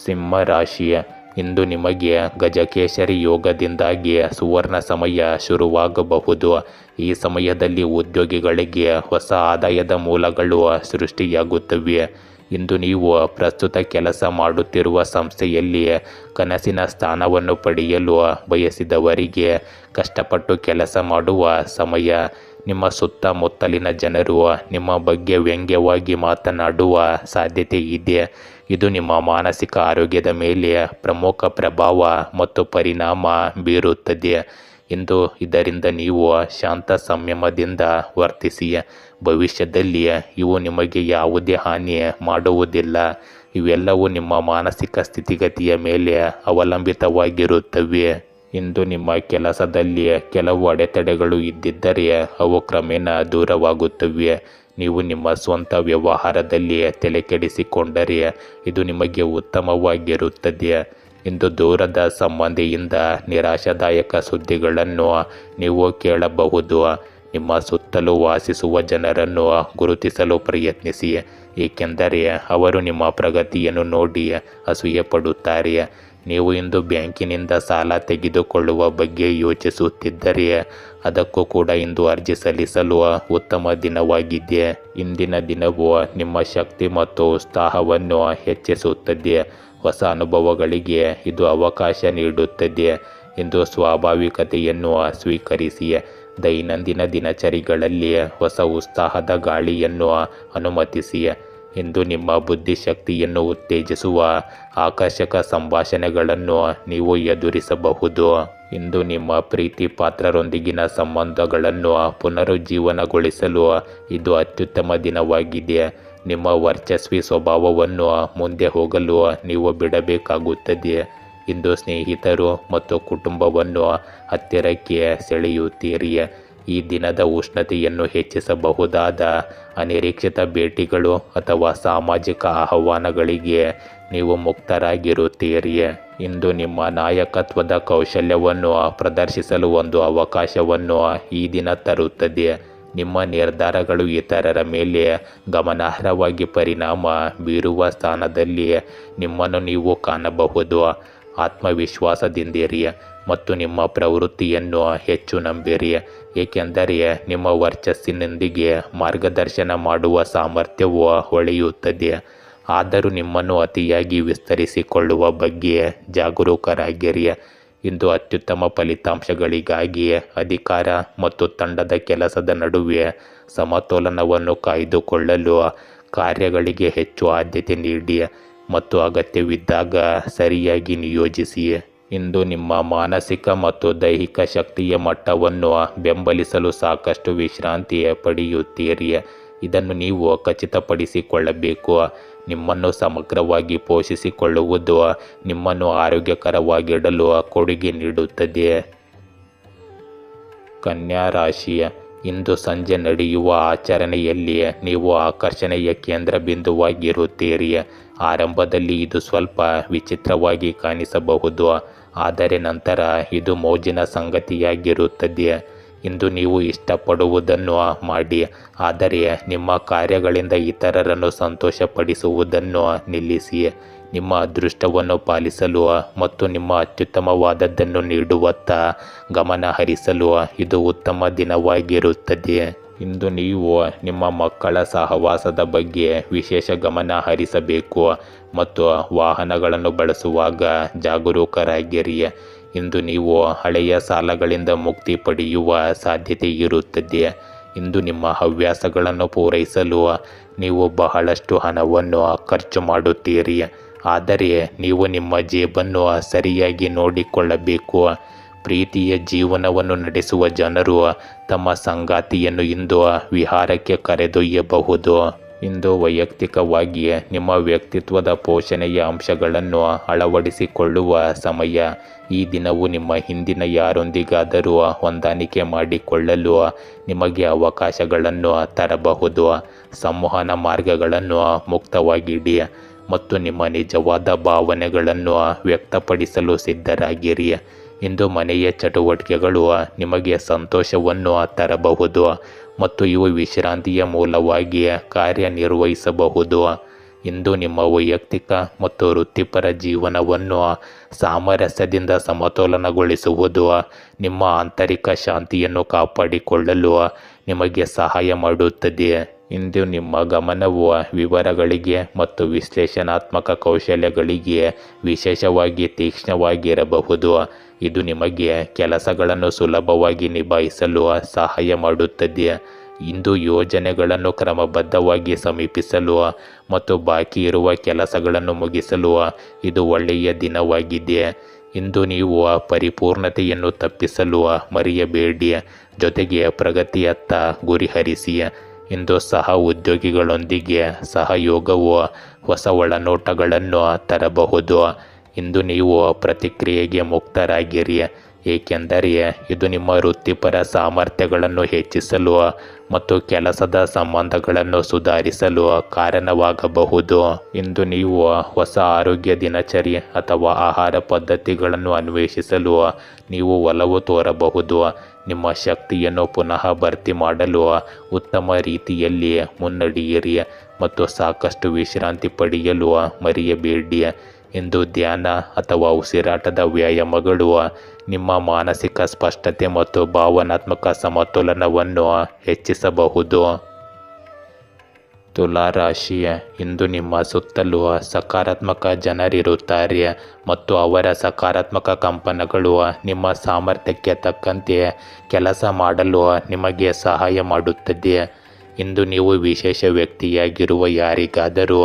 ಸಿಂಹ ರಾಶಿ, ಇಂದು ನಿಮಗೆ ಗಜಕೇಸರಿ ಯೋಗದಿಂದಾಗಿ ಸುವರ್ಣ ಸಮಯ ಶುರುವಾಗಬಹುದು. ಈ ಸಮಯದಲ್ಲಿ ಉದ್ಯೋಗಿಗಳಿಗೆ ಹೊಸ ಆದಾಯದ ಮೂಲಗಳು ಸೃಷ್ಟಿಯಾಗುತ್ತವೆ. ಇಂದು ನೀವು ಪ್ರಸ್ತುತ ಕೆಲಸ ಮಾಡುತ್ತಿರುವ ಸಂಸ್ಥೆಯಲ್ಲಿ ಕನಸಿನ ಸ್ಥಾನವನ್ನು ಪಡೆಯಲು ಬಯಸಿದವರಿಗೆ ಕಷ್ಟಪಟ್ಟು ಕೆಲಸ ಮಾಡುವ ಸಮಯ. ನಿಮ್ಮ ಸುತ್ತಮುತ್ತಲಿನ ಜನರು ನಿಮ್ಮ ಬಗ್ಗೆ ವ್ಯಂಗ್ಯವಾಗಿ ಮಾತನಾಡುವ ಸಾಧ್ಯತೆ ಇದೆ. ಇದು ನಿಮ್ಮ ಮಾನಸಿಕ ಆರೋಗ್ಯದ ಮೇಲೆ ಪ್ರಮುಖ ಪ್ರಭಾವ ಮತ್ತು ಪರಿಣಾಮ ಬೀರುತ್ತದೆ. ಇಂದು ಇದರಿಂದ ನೀವು ಶಾಂತ ಸಂಯಮದಿಂದ ವರ್ತಿಸಿ. ಭವಿಷ್ಯದಲ್ಲಿ ಇವು ನಿಮಗೆ ಯಾವುದೇ ಹಾನಿ ಮಾಡುವುದಿಲ್ಲ. ಇವೆಲ್ಲವೂ ನಿಮ್ಮ ಮಾನಸಿಕ ಸ್ಥಿತಿಗತಿಯ ಮೇಲೆ ಅವಲಂಬಿತವಾಗಿರುತ್ತವೆ. ಇಂದು ನಿಮ್ಮ ಕೆಲಸದಲ್ಲಿ ಕೆಲವು ಅಡೆತಡೆಗಳು ಇದ್ದಿದ್ದರೆ ಅವು ಕ್ರಮೇಣ ದೂರವಾಗುತ್ತವೆ. ನೀವು ನಿಮ್ಮ ಸ್ವಂತ ವ್ಯವಹಾರದಲ್ಲಿ ತಲೆಕೆಡಿಸಿಕೊಂಡರೆ ಇದು ನಿಮಗೆ ಉತ್ತಮವಾಗಿರುತ್ತದೆ. ಇಂದು ದೂರದ ಸಂಬಂಧಿಯಿಂದ ನಿರಾಶಾದಾಯಕ ಸುದ್ದಿಗಳನ್ನು ನೀವು ಕೇಳಬಹುದು. ನಿಮ್ಮ ಸುತ್ತಲೂ ವಾಸಿಸುವ ಜನರನ್ನು ಗುರುತಿಸಲು ಪ್ರಯತ್ನಿಸಿ, ಏಕೆಂದರೆ ಅವರು ನಿಮ್ಮ ಪ್ರಗತಿಯನ್ನು ನೋಡಿ ಅಸೂಯೆ ಪಡುತ್ತಾರೆ. ನೀವು ಇಂದು ಬ್ಯಾಂಕಿನಿಂದ ಸಾಲ ತೆಗೆದುಕೊಳ್ಳುವ ಬಗ್ಗೆ ಯೋಚಿಸುತ್ತಿದ್ದರೆ ಅದಕ್ಕೂ ಕೂಡ ಇಂದು ಅರ್ಜಿ ಸಲ್ಲಿಸಲು ಉತ್ತಮ ದಿನವಾಗಿದೆ. ಇಂದಿನ ದಿನವು ನಿಮ್ಮ ಶಕ್ತಿ ಮತ್ತು ಉತ್ಸಾಹವನ್ನು ಹೆಚ್ಚಿಸುತ್ತದೆ. ಹೊಸ ಅನುಭವಗಳಿಗೆ ಇದು ಅವಕಾಶ ನೀಡುತ್ತದೆ. ಇಂದು ಸ್ವಾಭಾವಿಕತೆಯನ್ನು ಸ್ವೀಕರಿಸಿ. ದೈನಂದಿನ ದಿನಚರಿಗಳಲ್ಲಿ ಹೊಸ ಉತ್ಸಾಹದ ಗಾಳಿಯನ್ನು ಅನುಮತಿಸಿ. ಇಂದು ನಿಮ್ಮ ಬುದ್ಧಿಶಕ್ತಿಯನ್ನು ಉತ್ತೇಜಿಸುವ ಆಕರ್ಷಕ ಸಂಭಾಷಣೆಗಳನ್ನು ನೀವು ಎದುರಿಸಬಹುದು. ಇಂದು ನಿಮ್ಮ ಪ್ರೀತಿ ಪಾತ್ರರೊಂದಿಗಿನ ಸಂಬಂಧಗಳನ್ನು ಪುನರುಜ್ಜೀವನಗೊಳಿಸಲು ಇದು ಅತ್ಯುತ್ತಮ ದಿನವಾಗಿದೆ. ನಿಮ್ಮ ವರ್ಚಸ್ವಿ ಸ್ವಭಾವವನ್ನು ಮುಂದೆ ಹೋಗಲು ನೀವು ಬಿಡಬೇಕಾಗುತ್ತದೆ. ಇಂದು ಸ್ನೇಹಿತರು ಮತ್ತು ಕುಟುಂಬವನ್ನು ಹತ್ತಿರಕ್ಕೆ ಸೆಳೆಯುತ್ತೀರಿ. ಈ ದಿನದ ಉಷ್ಣತೆಯನ್ನು ಹೆಚ್ಚಿಸಬಹುದಾದ ಅನಿರೀಕ್ಷಿತ ಭೇಟಿಗಳು ಅಥವಾ ಸಾಮಾಜಿಕ ಆಹ್ವಾನಗಳಿಗೆ ನೀವು ಮುಕ್ತರಾಗಿರುತ್ತೀರಿ. ಇಂದು ನಿಮ್ಮ ನಾಯಕತ್ವದ ಕೌಶಲ್ಯವನ್ನು ಪ್ರದರ್ಶಿಸಲು ಒಂದು ಅವಕಾಶವನ್ನು ಈ ದಿನ ತರುತ್ತದೆ. ನಿಮ್ಮ ನಿರ್ಧಾರಗಳು ಇತರರ ಮೇಲೆ ಗಮನಾರ್ಹವಾಗಿ ಪರಿಣಾಮ ಬೀರುವ ಸ್ಥಾನದಲ್ಲಿ ನಿಮ್ಮನ್ನು ನೀವು ಕಾಣಬಹುದು. ಆತ್ಮವಿಶ್ವಾಸದಿಂದಿರಿ ಮತ್ತು ನಿಮ್ಮ ಪ್ರವೃತ್ತಿಯನ್ನು ಹೆಚ್ಚು ನಂಬಿರಿ, ಏಕೆಂದರೆ ನಿಮ್ಮ ವರ್ಚಸ್ಸಿನೊಂದಿಗೆ ಮಾರ್ಗದರ್ಶನ ಮಾಡುವ ಸಾಮರ್ಥ್ಯವು ಹೊಳೆಯುತ್ತದೆ. ಆದರೂ ನಿಮ್ಮನ್ನು ಅತಿಯಾಗಿ ವಿಸ್ತರಿಸಿಕೊಳ್ಳುವ ಬಗ್ಗೆ ಜಾಗರೂಕರಾಗಿರಿ. ಇಂದು ಅತ್ಯುತ್ತಮ ಫಲಿತಾಂಶಗಳಿಗಾಗಿ ಅಧಿಕಾರ ಮತ್ತು ತಂಡದ ಕೆಲಸದ ನಡುವೆ ಸಮತೋಲನವನ್ನು ಕಾಯ್ದುಕೊಳ್ಳಲು ಕಾರ್ಯಗಳಿಗೆ ಹೆಚ್ಚು ಆದ್ಯತೆ ನೀಡಿ ಮತ್ತು ಅಗತ್ಯವಿದ್ದಾಗ ಸರಿಯಾಗಿ ನಿಯೋಜಿಸಿ. ಇಂದು ನಿಮ್ಮ ಮಾನಸಿಕ ಮತ್ತು ದೈಹಿಕ ಶಕ್ತಿಯ ಮಟ್ಟವನ್ನು ಬೆಂಬಲಿಸಲು ಸಾಕಷ್ಟು ವಿಶ್ರಾಂತಿ ಪಡೆಯುತ್ತೀರಿ. ಇದನ್ನು ನೀವು ಖಚಿತಪಡಿಸಿಕೊಳ್ಳಬೇಕು. ನಿಮ್ಮನ್ನು ಸಮಗ್ರವಾಗಿ ಪೋಷಿಸಿಕೊಳ್ಳುವುದು ನಿಮ್ಮನ್ನು ಆರೋಗ್ಯಕರವಾಗಿಡಲು ಕೊಡುಗೆ ನೀಡುತ್ತದೆ. ಕನ್ಯಾ ರಾಶಿ, ಇಂದು ಸಂಜೆ ನಡೆಯುವ ಆಚರಣೆಯಲ್ಲಿ ನೀವು ಆಕರ್ಷಣೆಯ ಕೇಂದ್ರ ಬಿಂದುವಾಗಿರುತ್ತೀರಿ. ಆರಂಭದಲ್ಲಿ ಇದು ಸ್ವಲ್ಪ ವಿಚಿತ್ರವಾಗಿ ಕಾಣಿಸಬಹುದು, ಆದರೆ ನಂತರ ಇದು ಮೋಜಿನ ಸಂಗತಿಯಾಗಿರುತ್ತದೆ. ಇಂದು ನೀವು ಇಷ್ಟಪಡುವುದನ್ನು ಮಾಡಿ, ಆದರೆ ನಿಮ್ಮ ಕಾರ್ಯಗಳಿಂದ ಇತರರನ್ನು ಸಂತೋಷಪಡಿಸುವುದನ್ನು ನಿಲ್ಲಿಸಿ. ನಿಮ್ಮ ಅದೃಷ್ಟವನ್ನು ಪಾಲಿಸಲು ಮತ್ತು ನಿಮ್ಮ ಅತ್ಯುತ್ತಮವಾದದ್ದನ್ನು ನೀಡುವತ್ತ ಗಮನ ಹರಿಸಲು ಇದು ಉತ್ತಮ ದಿನವಾಗಿರುತ್ತದೆ. ಇಂದು ನೀವು ನಿಮ್ಮ ಮಕ್ಕಳ ಸಹವಾಸದ ಬಗ್ಗೆ ವಿಶೇಷ ಗಮನ ಹರಿಸಬೇಕು ಮತ್ತು ವಾಹನಗಳನ್ನು ಬಳಸುವಾಗ ಜಾಗರೂಕರಾಗಿರಿ. ಇಂದು ನೀವು ಹಳೆಯ ಸಾಲಗಳಿಂದ ಮುಕ್ತಿ ಪಡೆಯುವ ಸಾಧ್ಯತೆ ಇರುತ್ತದೆ. ಇಂದು ನಿಮ್ಮ ಹವ್ಯಾಸಗಳನ್ನು ಪೂರೈಸಲು ನೀವು ಬಹಳಷ್ಟು ಹಣವನ್ನು ಖರ್ಚು ಮಾಡುತ್ತೀರಿ, ಆದರೆ ನೀವು ನಿಮ್ಮ ಜೇಬನ್ನು ಸರಿಯಾಗಿ ನೋಡಿಕೊಳ್ಳಬೇಕು. ಪ್ರೀತಿಯ ಜೀವನವನ್ನು ನಡೆಸುವ ಜನರು ತಮ್ಮ ಸಂಗಾತಿಯನ್ನು ಇಂದು ವಿಹಾರಕ್ಕೆ ಕರೆದೊಯ್ಯಬಹುದು. ಇಂದು ವೈಯಕ್ತಿಕವಾಗಿ ನಿಮ್ಮ ವ್ಯಕ್ತಿತ್ವದ ಪೋಷಣೆಯ ಅಂಶಗಳನ್ನು ಅಳವಡಿಸಿಕೊಳ್ಳುವ ಸಮಯ. ಈ ದಿನವು ನಿಮ್ಮ ಹಿಂದಿನ ಯಾರೊಂದಿಗಾದರೂ ಹೊಂದಾಣಿಕೆ ಮಾಡಿಕೊಳ್ಳಲು ನಿಮಗೆ ಅವಕಾಶಗಳನ್ನು ತರಬಹುದು. ಸಂವಹನ ಮಾರ್ಗಗಳನ್ನು ಮುಕ್ತವಾಗಿಡಿ ಮತ್ತು ನಿಮ್ಮ ನಿಜವಾದ ಭಾವನೆಗಳನ್ನು ವ್ಯಕ್ತಪಡಿಸಲು ಸಿದ್ಧರಾಗಿರಿ. ಇಂದು ಮನೆಯ ಚಟುವಟಿಕೆಗಳು ನಿಮಗೆ ಸಂತೋಷವನ್ನು ತರಬಹುದು ಮತ್ತು ಇವು ವಿಶ್ರಾಂತಿಯ ಮೂಲವಾಗಿ ಕಾರ್ಯನಿರ್ವಹಿಸಬಹುದು. ಇಂದು ನಿಮ್ಮ ವೈಯಕ್ತಿಕ ಮತ್ತು ವೃತ್ತಿಪರ ಜೀವನವನ್ನು ಸಾಮರಸ್ಯದಿಂದ ಸಮತೋಲನಗೊಳಿಸುವುದು ನಿಮ್ಮ ಆಂತರಿಕ ಶಾಂತಿಯನ್ನು ಕಾಪಾಡಿಕೊಳ್ಳಲು ನಿಮಗೆ ಸಹಾಯ ಮಾಡುತ್ತದೆ. ಇಂದು ನಿಮ್ಮ ಗಮನವು ವಿವರಗಳಿಗೆ ಮತ್ತು ವಿಶ್ಲೇಷಣಾತ್ಮಕ ಕೌಶಲ್ಯಗಳಿಗೆ ವಿಶೇಷವಾಗಿ ತೀಕ್ಷ್ಣವಾಗಿರಬಹುದು. ಇದು ನಿಮಗೆ ಕೆಲಸಗಳನ್ನು ಸುಲಭವಾಗಿ ನಿಭಾಯಿಸಲು ಸಹಾಯ ಮಾಡುತ್ತದೆ. ಇಂದು ಯೋಜನೆಗಳನ್ನು ಕ್ರಮಬದ್ಧವಾಗಿ ಸಮೀಪಿಸಲು ಮತ್ತು ಬಾಕಿ ಇರುವ ಕೆಲಸಗಳನ್ನು ಮುಗಿಸಲು ಇದು ಒಳ್ಳೆಯ ದಿನವಾಗಿದೆ. ಇಂದು ನೀವು ಪರಿಪೂರ್ಣತೆಯನ್ನು ತಪ್ಪಿಸಲು ಮರೆಯಬೇಡಿ, ಜೊತೆಗೆ ಪ್ರಗತಿಯತ್ತ ಗುರಿಹರಿಸಿ. ಇಂದು ಸಹ ಉದ್ಯೋಗಿಗಳೊಂದಿಗೆ ಸಹಯೋಗವು ಹೊಸ ಒಳನೋಟಗಳನ್ನು ತರಬಹುದು. ಇಂದು ನೀವು ಪ್ರತಿಕ್ರಿಯೆಗೆ ಮುಕ್ತರಾಗಿರಿ, ಏಕೆಂದರೆ ಇದು ನಿಮ್ಮ ವೃತ್ತಿಪರ ಸಾಮರ್ಥ್ಯಗಳನ್ನು ಹೆಚ್ಚಿಸಲು ಮತ್ತು ಕೆಲಸದ ಸಂಬಂಧಗಳನ್ನು ಸುಧಾರಿಸಲು ಕಾರಣವಾಗಬಹುದು. ಇಂದು ನೀವು ಹೊಸ ಆರೋಗ್ಯ ದಿನಚರಿ ಅಥವಾ ಆಹಾರ ಪದ್ಧತಿಗಳನ್ನು ಅನ್ವೇಷಿಸಲು ನೀವು ಒಲವು ತೋರಬಹುದು. ನಿಮ್ಮ ಶಕ್ತಿಯನ್ನು ಪುನಃ ಭರ್ತಿ ಮಾಡಲು ಉತ್ತಮ ರೀತಿಯಲ್ಲಿ ಮುನ್ನಡೆಯಿರಿ ಮತ್ತು ಸಾಕಷ್ಟು ವಿಶ್ರಾಂತಿ ಪಡೆಯಲು ಮರೆಯಬೇಡಿ. ಇಂದು ಧ್ಯಾನ ಅಥವಾ ಉಸಿರಾಟದ ವ್ಯಾಯಾಮಗಳು ನಿಮ್ಮ ಮಾನಸಿಕ ಸ್ಪಷ್ಟತೆ ಮತ್ತು ಭಾವನಾತ್ಮಕ ಸಮತೋಲನವನ್ನು ಹೆಚ್ಚಿಸಬಹುದು. ತುಲಾ ರಾಶಿ, ಇಂದು ನಿಮ್ಮ ಸುತ್ತಲೂ ಸಕಾರಾತ್ಮಕ ಜನರಿರುತ್ತಾರೆ ಮತ್ತು ಅವರ ಸಕಾರಾತ್ಮಕ ಕಂಪನಗಳು ನಿಮ್ಮ ಸಾಮರ್ಥ್ಯಕ್ಕೆ ತಕ್ಕಂತೆ ಕೆಲಸ ಮಾಡಲು ನಿಮಗೆ ಸಹಾಯ ಮಾಡುತ್ತದೆ. ಇಂದು ನೀವು ವಿಶೇಷ ವ್ಯಕ್ತಿಯಾಗಿರುವ ಯಾರಿಗಾದರೂ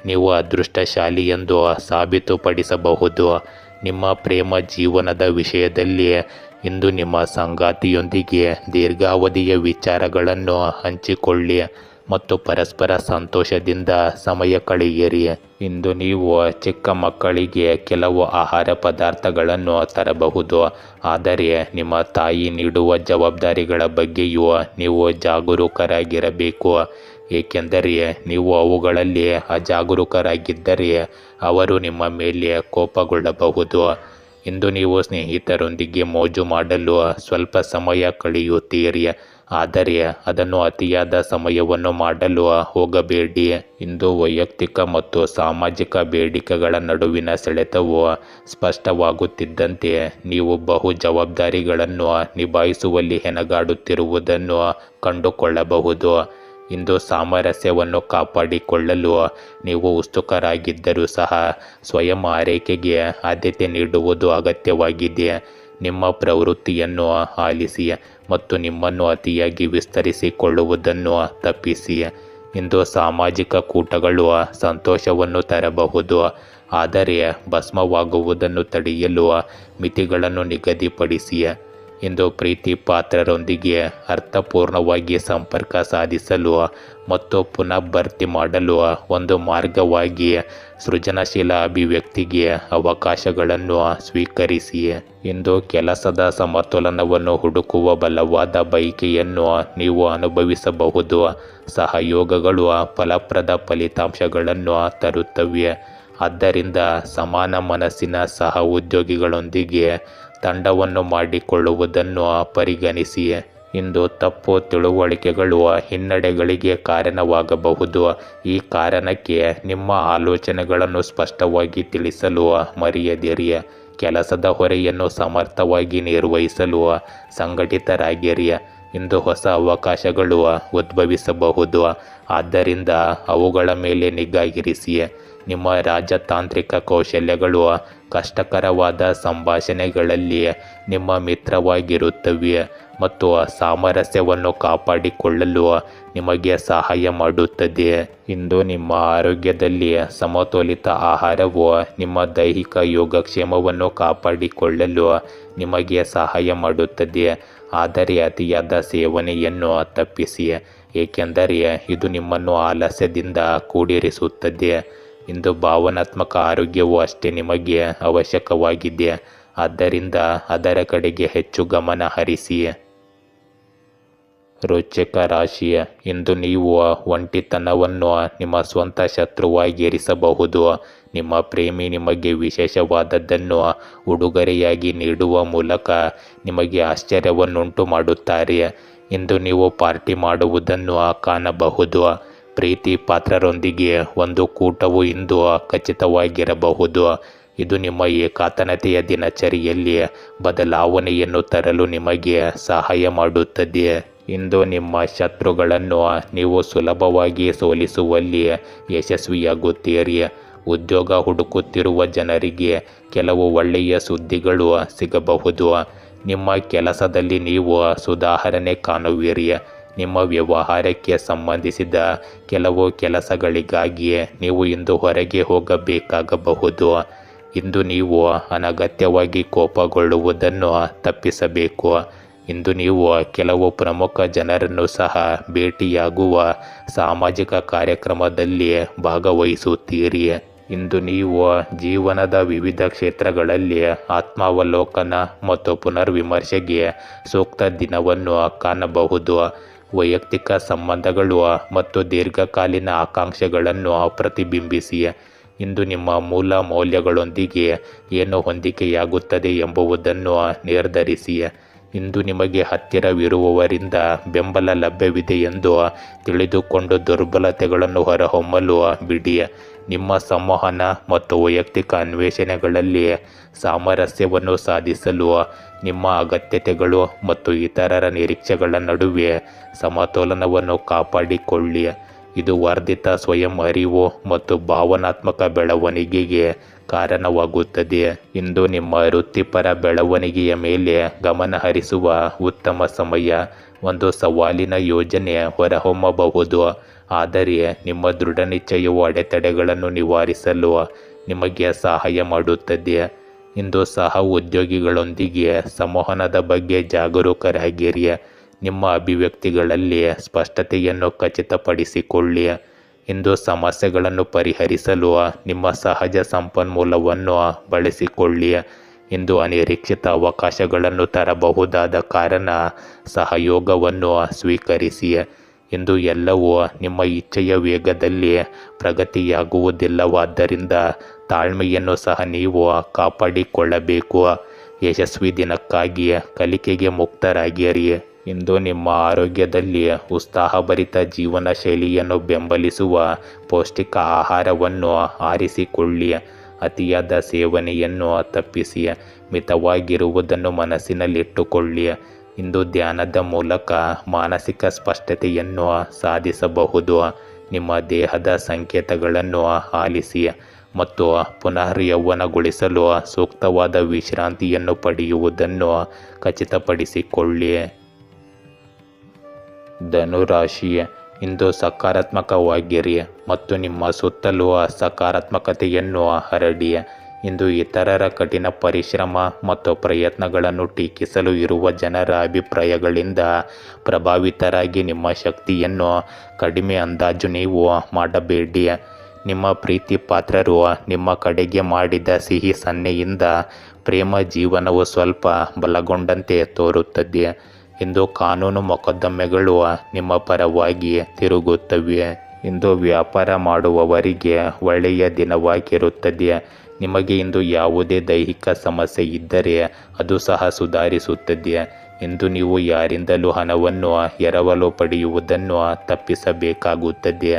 ನೀವು ಅದೃಷ್ಟಶಾಲಿ ಎಂದು ಸಾಬೀತುಪಡಿಸಬಹುದು. ನಿಮ್ಮ ಪ್ರೇಮ ಜೀವನದ ವಿಷಯದಲ್ಲಿ ಇಂದು ನಿಮ್ಮ ಸಂಗಾತಿಯೊಂದಿಗೆ ದೀರ್ಘಾವಧಿಯ ವಿಚಾರಗಳನ್ನು ಹಂಚಿಕೊಳ್ಳಿ ಮತ್ತು ಪರಸ್ಪರ ಸಂತೋಷದಿಂದ ಸಮಯ ಕಳೆಯಿರಿ. ಇಂದು ನೀವು ಚಿಕ್ಕ ಮಕ್ಕಳಿಗೆ ಕೆಲವು ಆಹಾರ ಪದಾರ್ಥಗಳನ್ನು ತರಬಹುದು, ಆದರೆ ನಿಮ್ಮ ತಾಯಿ ನೀಡುವ ಜವಾಬ್ದಾರಿಗಳ ಬಗ್ಗೆಯೂ ನೀವು ಜಾಗರೂಕರಾಗಿರಬೇಕು, ಏಕೆಂದರೆ ನೀವು ಅವುಗಳಲ್ಲಿ ಅಜಾಗರೂಕರಾಗಿದ್ದರೆ ಅವರು ನಿಮ್ಮ ಮೇಲೆ ಕೋಪಗೊಳ್ಳಬಹುದು. ಇಂದು ನೀವು ಸ್ನೇಹಿತರೊಂದಿಗೆ ಮೋಜು ಮಾಡಲು ಸ್ವಲ್ಪ ಸಮಯ ಕಳೆಯುತ್ತೀರಿ, ಆದರೆ ಅದನ್ನು ಅತಿಯಾದ ಸಮಯವನ್ನು ಮಾಡಲು ಹೋಗಬೇಡಿ. ಇಂದು ವೈಯಕ್ತಿಕ ಮತ್ತು ಸಾಮಾಜಿಕ ಬೇಡಿಕೆಗಳ ನಡುವಿನ ಸೆಳೆತವು ಸ್ಪಷ್ಟವಾಗುತ್ತಿದ್ದಂತೆ ನೀವು ಬಹು ಜವಾಬ್ದಾರಿಗಳನ್ನು ನಿಭಾಯಿಸುವಲ್ಲಿ ಹೆಣಗಾಡುತ್ತಿರುವುದನ್ನು ಕಂಡುಕೊಳ್ಳಬಹುದು. ಇಂದು ಸಾಮರಸ್ಯವನ್ನು ಕಾಪಾಡಿಕೊಳ್ಳಲು ನೀವು ಉತ್ಸುಕರಾಗಿದ್ದರೂ ಸಹ ಸ್ವಯಂ ಆರೈಕೆಗೆ ಆದ್ಯತೆ ನೀಡುವುದು ಅಗತ್ಯವಾಗಿದೆ. ನಿಮ್ಮ ಪ್ರವೃತ್ತಿಯನ್ನು ಆಲಿಸಿ ಮತ್ತು ನಿಮ್ಮನ್ನು ಅತಿಯಾಗಿ ವಿಸ್ತರಿಸಿಕೊಳ್ಳುವುದನ್ನು ತಪ್ಪಿಸಿ. ಇಂದು ಸಾಮಾಜಿಕ ಕೂಟಗಳು ಸಂತೋಷವನ್ನು ತರಬಹುದು, ಆದರೆ ಭಸ್ಮವಾಗುವುದನ್ನು ತಡೆಯಲು ಮಿತಿಗಳನ್ನು ನಿಗದಿಪಡಿಸಿ. ಇಂದು ಪ್ರೀತಿ ಪಾತ್ರರೊಂದಿಗೆ ಅರ್ಥಪೂರ್ಣವಾಗಿ ಸಂಪರ್ಕ ಸಾಧಿಸಲು ಮತ್ತು ಪುನಃ ಭರ್ತಿ ಮಾಡಲು ಒಂದು ಮಾರ್ಗವಾಗಿ ಸೃಜನಶೀಲ ಅಭಿವ್ಯಕ್ತಿಗೆ ಅವಕಾಶಗಳನ್ನು ಸ್ವೀಕರಿಸಿ. ಇಂದು ಕೆಲಸದ ಸಮತೋಲನವನ್ನು ಹುಡುಕುವ ಬಲವಾದ ಬಯಕೆಯನ್ನು ನೀವು ಅನುಭವಿಸಬಹುದು. ಸಹಯೋಗಗಳು ಫಲಪ್ರದ ಫಲಿತಾಂಶಗಳನ್ನು ತರುತ್ತವೆ, ಆದ್ದರಿಂದ ಸಮಾನ ಮನಸ್ಸಿನ ಸಹ ಉದ್ಯೋಗಿಗಳೊಂದಿಗೆ ತಂಡವನ್ನು ಮಾಡಿಕೊಳ್ಳುವುದನ್ನು ಪರಿಗಣಿಸಿ. ಇಂದು ತಪ್ಪು ತಿಳುವಳಿಕೆಗಳು ಹಿನ್ನಡೆಗಳಿಗೆ ಕಾರಣವಾಗಬಹುದು. ಈ ಕಾರಣಕ್ಕೆ ನಿಮ್ಮ ಆಲೋಚನೆಗಳನ್ನು ಸ್ಪಷ್ಟವಾಗಿ ತಿಳಿಸಲು ಮರೆಯದಿರಿ. ಕೆಲಸದ ಹೊರೆಯನ್ನು ಸಮರ್ಥವಾಗಿ ನಿರ್ವಹಿಸಲು ಸಂಘಟಿತರಾಗಿರಿ. ಇಂದು ಹೊಸ ಅವಕಾಶಗಳು ಉದ್ಭವಿಸಬಹುದು, ಆದ್ದರಿಂದ ಅವುಗಳ ಮೇಲೆ ನಿಗಾ ಇರಿಸಿ. ನಿಮ್ಮ ರಾಜತಾಂತ್ರಿಕ ಕೌಶಲ್ಯಗಳು ಕಷ್ಟಕರವಾದ ಸಂಭಾಷಣೆಗಳಲ್ಲಿ ನಿಮ್ಮ ಮಿತ್ರವಾಗಿರುತ್ತವೆ ಮತ್ತು ಸಾಮರಸ್ಯವನ್ನು ಕಾಪಾಡಿಕೊಳ್ಳಲು ನಿಮಗೆ ಸಹಾಯ ಮಾಡುತ್ತದೆ. ಇಂದು ನಿಮ್ಮ ಆರೋಗ್ಯದಲ್ಲಿ ಸಮತೋಲಿತ ಆಹಾರವು ನಿಮ್ಮ ದೈಹಿಕ ಯೋಗಕ್ಷೇಮವನ್ನು ಕಾಪಾಡಿಕೊಳ್ಳಲು ನಿಮಗೆ ಸಹಾಯ ಮಾಡುತ್ತದೆ, ಆದರೆ ಅತಿಯಾದ ಸೇವನೆಯನ್ನು ತಪ್ಪಿಸಿ, ಏಕೆಂದರೆ ಇದು ನಿಮ್ಮನ್ನು ಆಲಸ್ಯದಿಂದ ಕೂಡಿರಿಸುತ್ತದೆ. ಇಂದು ಭಾವನಾತ್ಮಕ ಆರೋಗ್ಯವು ಅಷ್ಟೇ ನಿಮಗೆ ಅವಶ್ಯಕವಾಗಿದೆ, ಆದ್ದರಿಂದ ಅದರ ಕಡೆಗೆ ಹೆಚ್ಚು ಗಮನ ಹರಿಸಿ. ರೋಚಕ ರಾಶಿ: ಇಂದು ನೀವು ಒಂಟಿತನವನ್ನು ನಿಮ್ಮ ಸ್ವಂತ ಶತ್ರುವಾಗಿರಿಸಬಹುದು. ನಿಮ್ಮ ಪ್ರೇಮಿ ನಿಮಗೆ ವಿಶೇಷವಾದದ್ದನ್ನು ಉಡುಗೊರೆಯಾಗಿ ನೀಡುವ ಮೂಲಕ ನಿಮಗೆ ಆಶ್ಚರ್ಯವನ್ನುಂಟು ಮಾಡುತ್ತಾರೆ. ಇಂದು ನೀವು ಪಾರ್ಟಿ ಮಾಡುವುದನ್ನು ಕಾಣಬಹುದು. ಪ್ರೀತಿ ಪಾತ್ರರೊಂದಿಗೆ ಒಂದು ಕೂಟವು ಇಂದು ಖಚಿತವಾಗಿರಬಹುದು. ಇದು ನಿಮ್ಮ ಏಕಾಂತತೆಯ ದಿನಚರಿಯಲ್ಲಿ ಬದಲಾವಣೆಯನ್ನು ತರಲು ನಿಮಗೆ ಸಹಾಯ ಮಾಡುತ್ತದೆ. ಇಂದು ನಿಮ್ಮ ಶತ್ರುಗಳನ್ನು ನೀವು ಸುಲಭವಾಗಿ ಸೋಲಿಸುವಲ್ಲಿ ಯಶಸ್ವಿಯಾಗುತ್ತೀರಿ. ಉದ್ಯೋಗ ಹುಡುಕುತ್ತಿರುವ ಜನರಿಗೆ ಕೆಲವು ಒಳ್ಳೆಯ ಸುದ್ದಿಗಳು ಸಿಗಬಹುದು. ನಿಮ್ಮ ಕೆಲಸದಲ್ಲಿ ನೀವು ಸುಧಾರಣೆ ಕಾಣುವಿರಿ. ನಿಮ್ಮ ವ್ಯವಹಾರಕ್ಕೆ ಸಂಬಂಧಿಸಿದ ಕೆಲವು ಕೆಲಸಗಳಿಗಾಗಿ ನೀವು ಇಂದು ಹೊರಗೆ ಹೋಗಬೇಕಾಗಬಹುದು. ಇಂದು ನೀವು ಅನಗತ್ಯವಾಗಿ ಕೋಪಗೊಳ್ಳುವುದನ್ನು ತಪ್ಪಿಸಬೇಕು. ಇಂದು ನೀವು ಕೆಲವು ಪ್ರಮುಖ ಜನರನ್ನು ಸಹ ಭೇಟಿಯಾಗುವ ಸಾಮಾಜಿಕ ಕಾರ್ಯಕ್ರಮದಲ್ಲಿ ಭಾಗವಹಿಸುತ್ತೀರಿ. ಇಂದು ನೀವು ಜೀವನದ ವಿವಿಧ ಕ್ಷೇತ್ರಗಳಲ್ಲಿ ಆತ್ಮಾವಲೋಕನ ಮತ್ತು ಪುನರ್ವಿಮರ್ಶೆಗೆ ಸೂಕ್ತ ದಿನವನ್ನು ಕಾಣಬಹುದು. ವೈಯಕ್ತಿಕ ಸಂಬಂಧಗಳು ಮತ್ತು ದೀರ್ಘಕಾಲೀನ ಆಕಾಂಕ್ಷೆಗಳನ್ನು ಪ್ರತಿಬಿಂಬಿಸಿ. ಇಂದು ನಿಮ್ಮ ಮೂಲ ಮೌಲ್ಯಗಳೊಂದಿಗೆ ಏನು ಹೊಂದಿಕೆಯಾಗುತ್ತದೆ ಎಂಬುದನ್ನು ನಿರ್ಧರಿಸಿ. ಇಂದು ನಿಮಗೆ ಹತ್ತಿರವಿರುವವರಿಂದ ಬೆಂಬಲ ಲಭ್ಯವಿದೆ ಎಂದು ತಿಳಿದುಕೊಂಡು ದುರ್ಬಲತೆಗಳನ್ನು ಹೊರಹೊಮ್ಮಲು ಬಿಡಿ. ನಿಮ್ಮ ಸಂವಹನ ಮತ್ತು ವೈಯಕ್ತಿಕ ಅನ್ವೇಷಣೆಗಳಲ್ಲಿ ಸಾಮರಸ್ಯವನ್ನು ಸಾಧಿಸಲು ನಿಮ್ಮ ಅಗತ್ಯತೆಗಳು ಮತ್ತು ಇತರರ ನಿರೀಕ್ಷೆಗಳ ನಡುವೆ ಸಮತೋಲನವನ್ನು ಕಾಪಾಡಿಕೊಳ್ಳಿ. ಇದು ವರ್ಧಿತ ಸ್ವಯಂ ಅರಿವು ಮತ್ತು ಭಾವನಾತ್ಮಕ ಬೆಳವಣಿಗೆಗೆ ಕಾರಣವಾಗುತ್ತದೆ. ಇಂದು ನಿಮ್ಮ ವೃತ್ತಿಪರ ಬೆಳವಣಿಗೆಯ ಮೇಲೆ ಗಮನ ಹರಿಸುವ ಉತ್ತಮ ಸಮಯ. ಒಂದು ಸವಾಲಿನ ಯೋಜನೆ ಹೊರಹೊಮ್ಮಬಹುದು, ಆದರೆ ನಿಮ್ಮ ದೃಢನಿಶ್ಚಯವು ಅಡೆತಡೆಗಳನ್ನು ನಿವಾರಿಸಲು ನಿಮಗೆ ಸಹಾಯ ಮಾಡುತ್ತದೆ. ಇಂದು ಸಹ ಉದ್ಯೋಗಿಗಳೊಂದಿಗೆ ಸಂವಹನದ ಬಗ್ಗೆ ಜಾಗರೂಕರಾಗಿರಿ. ನಿಮ್ಮ ಅಭಿವ್ಯಕ್ತಿಗಳಲ್ಲಿ ಸ್ಪಷ್ಟತೆಯನ್ನು ಖಚಿತಪಡಿಸಿಕೊಳ್ಳಿ. ಇಂದು ಸಮಸ್ಯೆಗಳನ್ನು ಪರಿಹರಿಸಲು ನಿಮ್ಮ ಸಹಜ ಸಂಪನ್ಮೂಲವನ್ನು ಬಳಸಿಕೊಳ್ಳಿ. ಇಂದು ಅನಿರೀಕ್ಷಿತ ಅವಕಾಶಗಳನ್ನು ತರಬಹುದಾದ ಕಾರಣ ಸಹಯೋಗವನ್ನು ಸ್ವೀಕರಿಸಿ. ಇಂದು ಎಲ್ಲವೂ ನಿಮ್ಮ ಇಚ್ಛೆಯ ವೇಗದಲ್ಲಿ ಪ್ರಗತಿಯಾಗುವುದಿಲ್ಲವಾದ್ದರಿಂದ ತಾಳ್ಮೆಯನ್ನು ಸಹ ನೀವು ಕಾಪಾಡಿಕೊಳ್ಳಬೇಕು. ಯಶಸ್ವಿ ದಿನಕ್ಕಾಗಿ ಕಲಿಕೆಗೆ ಮುಕ್ತರಾಗಿರಿ. ಇಂದು ನಿಮ್ಮ ಆರೋಗ್ಯದಲ್ಲಿ ಉತ್ಸಾಹಭರಿತ ಜೀವನ ಶೈಲಿಯನ್ನು ಬೆಂಬಲಿಸುವ ಪೌಷ್ಟಿಕ ಆಹಾರವನ್ನು ಆರಿಸಿಕೊಳ್ಳಿ. ಅತಿಯಾದ ಸೇವನೆಯನ್ನು ತಪ್ಪಿಸಿ ಮಿತವಾಗಿರುವುದನ್ನು ಮನಸ್ಸಿನಲ್ಲಿಟ್ಟುಕೊಳ್ಳಿ. ಇಂದು ಧ್ಯಾನದ ಮೂಲಕ ಮಾನಸಿಕ ಸ್ಪಷ್ಟತೆಯನ್ನು ಸಾಧಿಸಬಹುದು. ನಿಮ್ಮ ದೇಹದ ಸಂಕೇತಗಳನ್ನು ಆಲಿಸಿ ಮತ್ತು ಪುನರ್ ಯೌವನಗೊಳಿಸಲು ಸೂಕ್ತವಾದ ವಿಶ್ರಾಂತಿಯನ್ನು ಪಡೆಯುವುದನ್ನು ಖಚಿತಪಡಿಸಿಕೊಳ್ಳಿ. ಧನುರಾಶಿ, ಇಂದು ಸಕಾರಾತ್ಮಕವಾಗಿರಿ ಮತ್ತು ನಿಮ್ಮ ಸುತ್ತಲೂ ಸಕಾರಾತ್ಮಕತೆಯನ್ನು ಹರಡಿ. ಇಂದು ಇತರರ ಕಠಿಣ ಪರಿಶ್ರಮ ಮತ್ತು ಪ್ರಯತ್ನಗಳನ್ನು ಟೀಕಿಸಲು ಇರುವ ಜನರ ಅಭಿಪ್ರಾಯಗಳಿಂದ ಪ್ರಭಾವಿತರಾಗಿ ನಿಮ್ಮ ಶಕ್ತಿಯನ್ನು ಕಡಿಮೆ ಅಂದಾಜು ನೀವು ಮಾಡಬೇಡಿ. ನಿಮ್ಮ ಪ್ರೀತಿ ಪಾತ್ರರು ನಿಮ್ಮ ಕಡೆಗೆ ಮಾಡಿದ ಸಿಹಿ ಸನ್ನೆಯಿಂದ ಪ್ರೇಮ ಜೀವನವು ಸ್ವಲ್ಪ ಬಲಗೊಂಡಂತೆ ತೋರುತ್ತದೆ. ಇಂದು ಕಾನೂನು ಮೊಕದ್ದಮೆಗಳು ನಿಮ್ಮ ಪರವಾಗಿ ತಿರುಗುತ್ತವೆ. ಇಂದು ವ್ಯಾಪಾರ ಮಾಡುವವರಿಗೆ ಒಳ್ಳೆಯ ದಿನವಾಗಿರುತ್ತದೆ. ನಿಮಗೆ ಇಂದು ಯಾವುದೇ ದೈಹಿಕ ಸಮಸ್ಯೆ ಇದ್ದರೆ ಅದು ಸಹ ಸುಧಾರಿಸುತ್ತದೆ. ಇಂದು ನೀವು ಯಾರಿಂದಲೂ ಹಣವನ್ನು ಎರವಲು ಪಡೆಯುವುದನ್ನು ತಪ್ಪಿಸಬೇಕಾಗುತ್ತದೆ.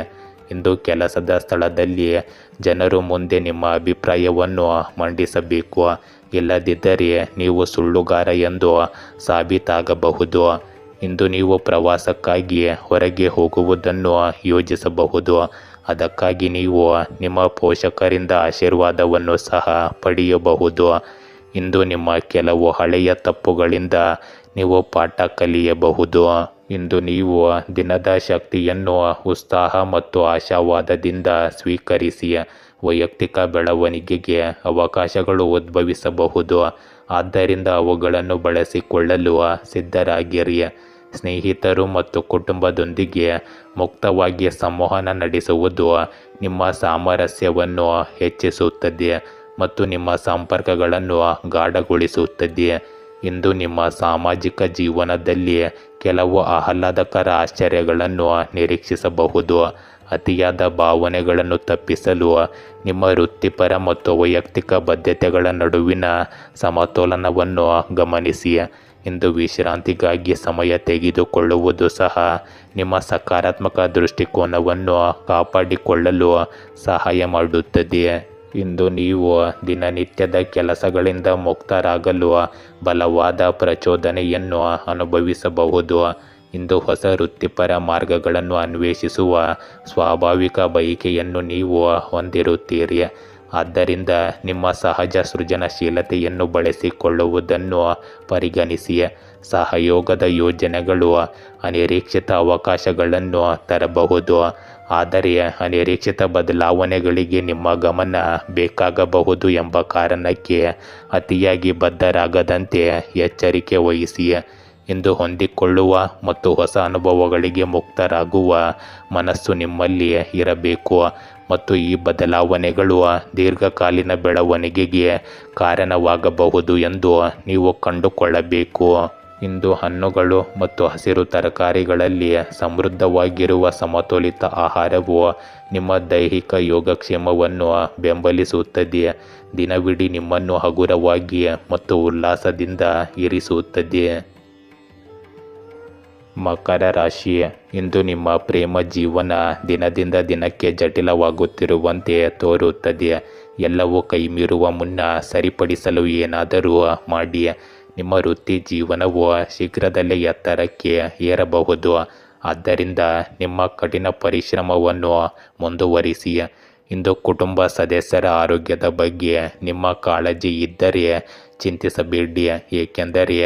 ಇಂದು ಕೆಲಸದ ಸ್ಥಳದಲ್ಲಿ ಜನರು ಮುಂದೆ ನಿಮ್ಮ ಅಭಿಪ್ರಾಯವನ್ನು ಮಂಡಿಸಬೇಕು. ಇಲ್ಲದಿದ್ದರೆ ನೀವು ಸುಳ್ಳುಗಾರ ಎಂದು ಸಾಬೀತಾಗಬಹುದು. ಇಂದು ನೀವು ಪ್ರವಾಸಕ್ಕಾಗಿ ಹೊರಗೆ ಹೋಗುವುದನ್ನು ಯೋಜಿಸಬಹುದು. ಅದಕ್ಕಾಗಿ ನೀವು ನಿಮ್ಮ ಪೋಷಕರಿಂದ ಆಶೀರ್ವಾದವನ್ನು ಸಹ ಪಡೆಯಬಹುದು. ಇಂದು ನಿಮ್ಮ ಕೆಲವು ಹಳೆಯ ತಪ್ಪುಗಳಿಂದ ನೀವು ಪಾಠ ಕಲಿಯಬಹುದು. ಇಂದು ನೀವು ದಿನದ ಶಕ್ತಿಯನ್ನು ಉತ್ಸಾಹ ಮತ್ತು ಆಶಾವಾದದಿಂದ ಸ್ವೀಕರಿಸಿ. ವೈಯಕ್ತಿಕ ಬೆಳವಣಿಗೆಗೆ ಅವಕಾಶಗಳು ಉದ್ಭವಿಸಬಹುದು, ಆದ್ದರಿಂದ ಅವುಗಳನ್ನು ಬಳಸಿಕೊಳ್ಳಲು ಸಿದ್ಧರಾಗಿರಿ. ಸ್ನೇಹಿತರು ಮತ್ತು ಕುಟುಂಬದೊಂದಿಗೆ ಮುಕ್ತವಾಗಿ ಸಂವಹನ ನಡೆಸುವುದು ನಿಮ್ಮ ಸಾಮರಸ್ಯವನ್ನು ಹೆಚ್ಚಿಸುತ್ತದೆ ಮತ್ತು ನಿಮ್ಮ ಸಂಪರ್ಕಗಳನ್ನು ಗಾಢಗೊಳಿಸುತ್ತದೆ. ಇಂದು ನಿಮ್ಮ ಸಾಮಾಜಿಕ ಜೀವನದಲ್ಲಿ ಕೆಲವು ಆಹ್ಲಾದಕರ ಆಶ್ಚರ್ಯಗಳನ್ನು ನಿರೀಕ್ಷಿಸಬಹುದು. ಅತಿಯಾದ ಭಾವನೆಗಳನ್ನು ತಪ್ಪಿಸಲು ನಿಮ್ಮ ವೃತ್ತಿಪರ ಮತ್ತು ವೈಯಕ್ತಿಕ ಬದ್ಧತೆಗಳ ನಡುವಿನ ಸಮತೋಲನವನ್ನು ಗಮನಿಸಿ. ಇಂದು ವಿಶ್ರಾಂತಿಗಾಗಿ ಸಮಯ ತೆಗೆದುಕೊಳ್ಳುವುದು ಸಹ ನಿಮ್ಮ ಸಕಾರಾತ್ಮಕ ದೃಷ್ಟಿಕೋನವನ್ನು ಕಾಪಾಡಿಕೊಳ್ಳಲು ಸಹಾಯ ಮಾಡುತ್ತದೆ. ಇಂದು ನೀವು ದಿನನಿತ್ಯದ ಕೆಲಸಗಳಿಂದ ಮುಕ್ತರಾಗಲು ಬಲವಾದ ಪ್ರಚೋದನೆಯನ್ನು ಅನುಭವಿಸಬಹುದು. ಇಂದು ಹೊಸ ವೃತ್ತಿಪರ ಮಾರ್ಗಗಳನ್ನು ಅನ್ವೇಷಿಸುವ ಸ್ವಾಭಾವಿಕ ಬಯಕೆಯನ್ನು ನೀವು ಹೊಂದಿರುತ್ತೀರಿ. ಆದ್ದರಿಂದ ನಿಮ್ಮ ಸಹಜ ಸೃಜನಶೀಲತೆಯನ್ನು ಬಳಸಿಕೊಳ್ಳುವುದನ್ನು ಪರಿಗಣಿಸಿ. ಸಹಯೋಗದ ಯೋಜನೆಗಳು ಅನಿರೀಕ್ಷಿತ ಅವಕಾಶಗಳನ್ನು ತರಬಹುದು, ಆದರೆ ಅನಿರೀಕ್ಷಿತ ಬದಲಾವಣೆಗಳಿಗೆ ನಿಮ್ಮ ಗಮನ ಬೇಕಾಗಬಹುದು ಎಂಬ ಕಾರಣಕ್ಕೆ ಅತಿಯಾಗಿ ಬದ್ಧರಾಗದಂತೆ ಎಚ್ಚರಿಕೆ ವಹಿಸಿ. ಇಂದು ಹೊಂದಿಕೊಳ್ಳುವ ಮತ್ತು ಹೊಸ ಅನುಭವಗಳಿಗೆ ಮುಕ್ತರಾಗುವ ಮನಸ್ಸು ನಿಮ್ಮಲ್ಲಿ ಇರಬೇಕು ಮತ್ತು ಈ ಬದಲಾವಣೆಗಳು ದೀರ್ಘಕಾಲೀನ ಬೆಳವಣಿಗೆಗೆ ಕಾರಣವಾಗಬಹುದು ಎಂದು ನೀವು ಕಂಡುಕೊಳ್ಳಬೇಕು. ಇಂದು ಹಣ್ಣುಗಳು ಮತ್ತು ಹಸಿರು ತರಕಾರಿಗಳಲ್ಲಿ ಸಮೃದ್ಧವಾಗಿರುವ ಸಮತೋಲಿತ ಆಹಾರವು ನಿಮ್ಮ ದೈಹಿಕ ಯೋಗಕ್ಷೇಮವನ್ನು ಬೆಂಬಲಿಸುತ್ತದೆ. ದಿನವಿಡೀ ನಿಮ್ಮನ್ನು ಹಗುರವಾಗಿ ಮತ್ತು ಉಲ್ಲಾಸದಿಂದ ಇರಿಸುತ್ತದೆ. ಮಕರ ರಾಶಿ, ಇಂದು ನಿಮ್ಮ ಪ್ರೇಮ ಜೀವನ ದಿನದಿಂದ ದಿನಕ್ಕೆ ಜಟಿಲವಾಗುತ್ತಿರುವಂತೆ ತೋರುತ್ತದೆ. ಎಲ್ಲವೂ ಕೈಮೀರುವ ಮುನ್ನ ಸರಿಪಡಿಸಲು ಏನಾದರೂ ಮಾಡಿ. ನಿಮ್ಮ ವೃತ್ತಿ ಜೀವನವು ಶೀಘ್ರದಲ್ಲೇ ಎತ್ತರಕ್ಕೆ ಏರಬಹುದು, ಆದ್ದರಿಂದ ನಿಮ್ಮ ಕಠಿಣ ಪರಿಶ್ರಮವನ್ನು ಮುಂದುವರಿಸಿ. ಇಂದು ಕುಟುಂಬ ಸದಸ್ಯರ ಆರೋಗ್ಯದ ಬಗ್ಗೆ ನಿಮ್ಮ ಕಾಳಜಿ ಇದ್ದರೆ ಚಿಂತಿಸಬೇಡಿ, ಏಕೆಂದರೆ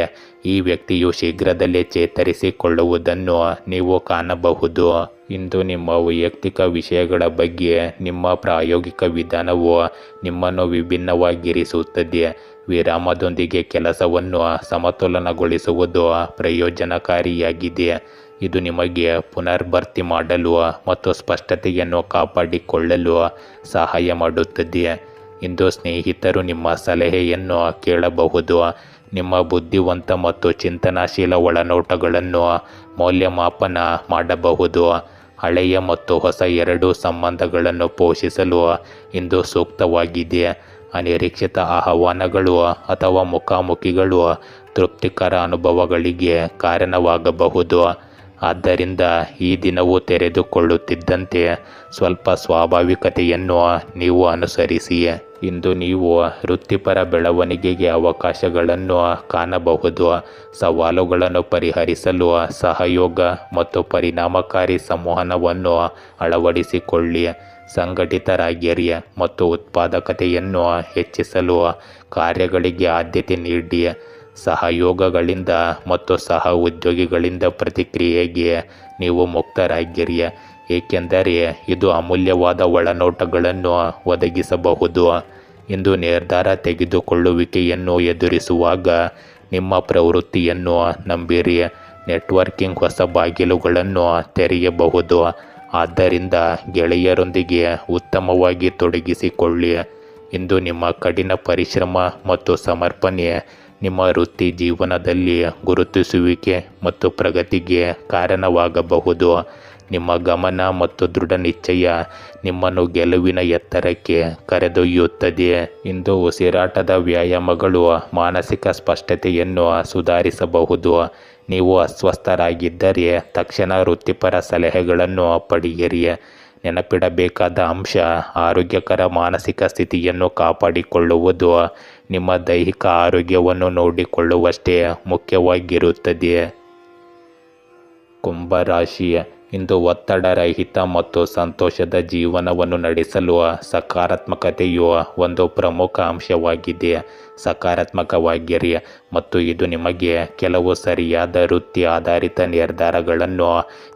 ಈ ವ್ಯಕ್ತಿಯು ಶೀಘ್ರದಲ್ಲೇ ಚೇತರಿಸಿಕೊಳ್ಳುವುದನ್ನು ನೀವು ಕಾಣಬಹುದು. ಇಂದು ನಿಮ್ಮ ವೈಯಕ್ತಿಕ ವಿಷಯಗಳ ಬಗ್ಗೆ ನಿಮ್ಮ ಪ್ರಾಯೋಗಿಕ ವಿಧಾನವು ನಿಮ್ಮನ್ನು ವಿಭಿನ್ನವಾಗಿರಿಸುತ್ತದೆ. ವಿರಾಮದೊಂದಿಗೆ ಕೆಲಸವನ್ನು ಸಮತೋಲನಗೊಳಿಸುವುದು ಪ್ರಯೋಜನಕಾರಿಯಾಗಿದೆ. ಇದು ನಿಮಗೆ ಪುನರ್ಭರ್ತಿ ಮಾಡಲು ಮತ್ತು ಸ್ಪಷ್ಟತೆಯನ್ನು ಕಾಪಾಡಿಕೊಳ್ಳಲು ಸಹಾಯ ಮಾಡುತ್ತದೆ. ಇಂದು ಸ್ನೇಹಿತರು ನಿಮ್ಮ ಸಲಹೆಯನ್ನು ಕೇಳಬಹುದು. ನಿಮ್ಮ ಬುದ್ಧಿವಂತ ಮತ್ತು ಚಿಂತನಾಶೀಲ ಒಳನೋಟಗಳನ್ನು ಮೌಲ್ಯಮಾಪನ ಮಾಡಬಹುದು. ಹಳೆಯ ಮತ್ತು ಹೊಸ ಎರಡೂ ಸಂಬಂಧಗಳನ್ನು ಪೋಷಿಸಲು ಇಂದು ಸೂಕ್ತವಾಗಿದೆ. ಅನಿರೀಕ್ಷಿತ ಆಹ್ವಾನಗಳು ಅಥವಾ ಮುಖಾಮುಖಿಗಳು ತೃಪ್ತಿಕರ ಅನುಭವಗಳಿಗೆ ಕಾರಣವಾಗಬಹುದು. ಆದ್ದರಿಂದ ಈ ದಿನವು ತೆರೆದುಕೊಳ್ಳುತ್ತಿದ್ದಂತೆ ಸ್ವಲ್ಪ ಸ್ವಾಭಾವಿಕತೆಯನ್ನು ನೀವು ಅನುಸರಿಸಿ. ಇಂದು ನೀವು ವೃತ್ತಿಪರ ಬೆಳವಣಿಗೆಗೆ ಅವಕಾಶಗಳನ್ನು ಕಾಣಬಹುದು. ಸವಾಲುಗಳನ್ನು ಪರಿಹರಿಸಲು ಸಹಯೋಗ ಮತ್ತು ಪರಿಣಾಮಕಾರಿ ಸಂವಹನವನ್ನು ಅಳವಡಿಸಿಕೊಳ್ಳಿ. ಸಂಘಟಿತರಾಗಿರಿ ಮತ್ತು ಉತ್ಪಾದಕತೆಯನ್ನು ಹೆಚ್ಚಿಸಲು ಕಾರ್ಯಗಳಿಗೆ ಆದ್ಯತೆ ನೀಡಿ. ಸಹಯೋಗಗಳಿಂದ ಮತ್ತು ಸಹ ಉದ್ಯೋಗಿಗಳಿಂದ ಪ್ರತಿಕ್ರಿಯೆಗೆ ನೀವು ಮುಕ್ತರಾಗಿರಿ, ಏಕೆಂದರೆ ಇದು ಅಮೂಲ್ಯವಾದ ಒಳನೋಟಗಳನ್ನು ಒದಗಿಸಬಹುದು. ಇಂದು ನಿರ್ಧಾರ ತೆಗೆದುಕೊಳ್ಳುವಿಕೆಯನ್ನು ಎದುರಿಸುವಾಗ ನಿಮ್ಮ ಪ್ರವೃತ್ತಿಯನ್ನು ನಂಬಿರಿ. ನೆಟ್ವರ್ಕಿಂಗ್ ಹೊಸ ಬಾಗಿಲುಗಳನ್ನು ತೆರೆಯಬಹುದು. ಆದ್ದರಿಂದ ಗೆಳೆಯರೊಂದಿಗೆ ಉತ್ತಮವಾಗಿ ತೊಡಗಿಸಿಕೊಳ್ಳಿ. ಇಂದು ನಿಮ್ಮ ಕಠಿಣ ಪರಿಶ್ರಮ ಮತ್ತು ಸಮರ್ಪಣೆ ನಿಮ್ಮ ವೃತ್ತಿ ಜೀವನದಲ್ಲಿ ಗುರುತಿಸುವಿಕೆ ಮತ್ತು ಪ್ರಗತಿಗೆ ಕಾರಣವಾಗಬಹುದು. ನಿಮ್ಮ ಗಮನ ಮತ್ತು ದೃಢ ನಿಶ್ಚಯ ನಿಮ್ಮನ್ನು ಗೆಲುವಿನ ಎತ್ತರಕ್ಕೆ ಕರೆದೊಯ್ಯುತ್ತದೆ. ಇಂದು ಉಸಿರಾಟದ ವ್ಯಾಯಾಮಗಳು ಮಾನಸಿಕ ಸ್ಪಷ್ಟತೆಯನ್ನು ಸುಧಾರಿಸಬಹುದು. ನೀವು ಅಸ್ವಸ್ಥರಾಗಿದ್ದರೆ ತಕ್ಷಣ ವೃತ್ತಿಪರ ಸಲಹೆಗಳನ್ನು ಪಡೆಯಿರಿ. ನೆನಪಿಡಬೇಕಾದ ಅಂಶ, ಆರೋಗ್ಯಕರ ಮಾನಸಿಕ ಸ್ಥಿತಿಯನ್ನು ಕಾಪಾಡಿಕೊಳ್ಳುವುದು ನಿಮ್ಮ ದೈಹಿಕ ಆರೋಗ್ಯವನ್ನು ನೋಡಿಕೊಳ್ಳುವಷ್ಟೇ ಮುಖ್ಯವಾಗಿರುತ್ತದೆ. ಕುಂಭರಾಶಿ, ಇಂದು ಒತ್ತಡರಹಿತ ಮತ್ತು ಸಂತೋಷದ ಜೀವನವನ್ನು ನಡೆಸಲು ಸಕಾರಾತ್ಮಕತೆಯು ಒಂದು ಪ್ರಮುಖ ಅಂಶವಾಗಿದೆ. ಸಕಾರಾತ್ಮಕವಾಗಿರಿ ಮತ್ತು ಇದು ನಿಮಗೆ ಕೆಲವು ಸರಿಯಾದ ವೃತ್ತಿ ಆಧಾರಿತ ನಿರ್ಧಾರಗಳನ್ನು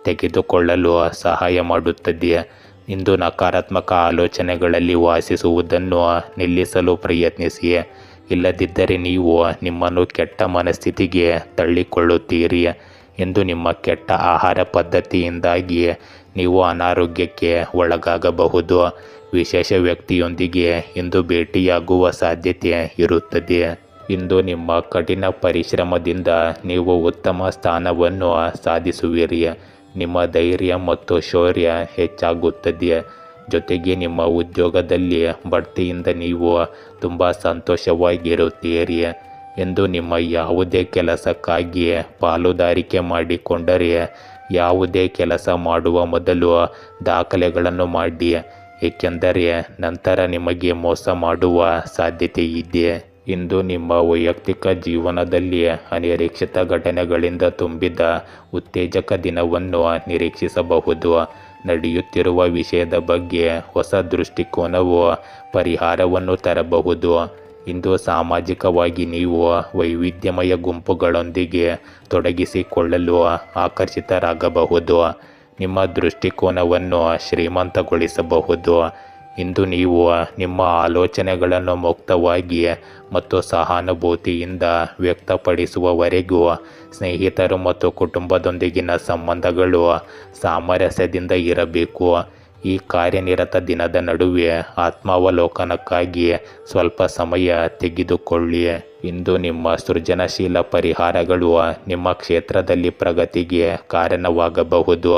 ತೆಗೆದುಕೊಳ್ಳಲು ಸಹಾಯ ಮಾಡುತ್ತದೆ. ಇಂದು ನಕಾರಾತ್ಮಕ ಆಲೋಚನೆಗಳಲ್ಲಿ ವಾಸಿಸುವುದನ್ನು ನಿಲ್ಲಿಸಲು ಪ್ರಯತ್ನಿಸಿ. ಇಲ್ಲದಿದ್ದರೆ ನೀವು ನಿಮ್ಮನ್ನು ಕೆಟ್ಟ ಮನಸ್ಥಿತಿಗೆ ತಳ್ಳಿಕೊಳ್ಳುತ್ತೀರಿ. ಇಂದು ನಿಮ್ಮ ಕೆಟ್ಟ ಆಹಾರ ಪದ್ಧತಿಯಿಂದಾಗಿ ನೀವು ಅನಾರೋಗ್ಯಕ್ಕೆ ಒಳಗಾಗಬಹುದು. ವಿಶೇಷ ವ್ಯಕ್ತಿಯೊಂದಿಗೆ ಇಂದು ಭೇಟಿಯಾಗುವ ಸಾಧ್ಯತೆ ಇರುತ್ತದೆ. ಇಂದು ನಿಮ್ಮ ಕಠಿಣ ಪರಿಶ್ರಮದಿಂದ ನೀವು ಉತ್ತಮ ಸ್ಥಾನವನ್ನು ಸಾಧಿಸುವಿರಿ. ನಿಮ್ಮ ಧೈರ್ಯ ಮತ್ತು ಶೌರ್ಯ ಹೆಚ್ಚಾಗುತ್ತದೆ. ಜೊತೆಗೆ ನಿಮ್ಮ ಉದ್ಯೋಗದಲ್ಲಿ ಬಡ್ತಿಯಿಂದ ನೀವು ತುಂಬ ಸಂತೋಷವಾಗಿರುತ್ತೀರಿ. ಎಂದು ನಿಮ್ಮ ಯಾವುದೇ ಕೆಲಸಕ್ಕಾಗಿ ಪಾಲುದಾರಿಕೆ ಮಾಡಿಕೊಂಡರೆ ಯಾವುದೇ ಕೆಲಸ ಮಾಡುವ ಮೊದಲು ದಾಖಲೆಗಳನ್ನು ಮಾಡಿ, ಏಕೆಂದರೆ ನಂತರ ನಿಮಗೆ ಮೋಸ ಮಾಡುವ ಸಾಧ್ಯತೆ ಇದೆ. ಇಂದು ನಿಮ್ಮ ವೈಯಕ್ತಿಕ ಜೀವನದಲ್ಲಿ ಅನಿರೀಕ್ಷಿತ ಘಟನೆಗಳಿಂದ ತುಂಬಿದ ಉತ್ತೇಜಕ ದಿನವನ್ನು ನಿರೀಕ್ಷಿಸಬಹುದು. ನಡೆಯುತ್ತಿರುವ ವಿಷಯದ ಬಗ್ಗೆ ಹೊಸ ದೃಷ್ಟಿಕೋನವು ಪರಿಹಾರವನ್ನು ತರಬಹುದು. ಇಂದು ಸಾಮಾಜಿಕವಾಗಿ ನೀವು ವೈವಿಧ್ಯಮಯ ಗುಂಪುಗಳೊಂದಿಗೆ ತೊಡಗಿಸಿಕೊಳ್ಳಲು ಆಕರ್ಷಿತರಾಗಬಹುದು. ನಿಮ್ಮ ದೃಷ್ಟಿಕೋನವನ್ನು ಶ್ರೀಮಂತಗೊಳಿಸಬಹುದು. ಇಂದು ನೀವು ನಿಮ್ಮ ಆಲೋಚನೆಗಳನ್ನು ಮುಕ್ತವಾಗಿ ಮತ್ತು ಸಹಾನುಭೂತಿಯಿಂದ ವ್ಯಕ್ತಪಡಿಸುವವರೆಗೂ ಸ್ನೇಹಿತರು ಮತ್ತು ಕುಟುಂಬದೊಂದಿಗಿನ ಸಂಬಂಧಗಳು ಸಾಮರಸ್ಯದಿಂದ ಇರಬೇಕು. ಈ ಕಾರ್ಯನಿರತ ದಿನದ ನಡುವೆ ಆತ್ಮಾವಲೋಕನಕ್ಕಾಗಿ ಸ್ವಲ್ಪ ಸಮಯ ತೆಗೆದುಕೊಳ್ಳಿ. ಇಂದು ನಿಮ್ಮ ಸೃಜನಶೀಲ ಪರಿಹಾರಗಳು ನಿಮ್ಮ ಕ್ಷೇತ್ರದಲ್ಲಿ ಪ್ರಗತಿಗೆ ಕಾರಣವಾಗಬಹುದು.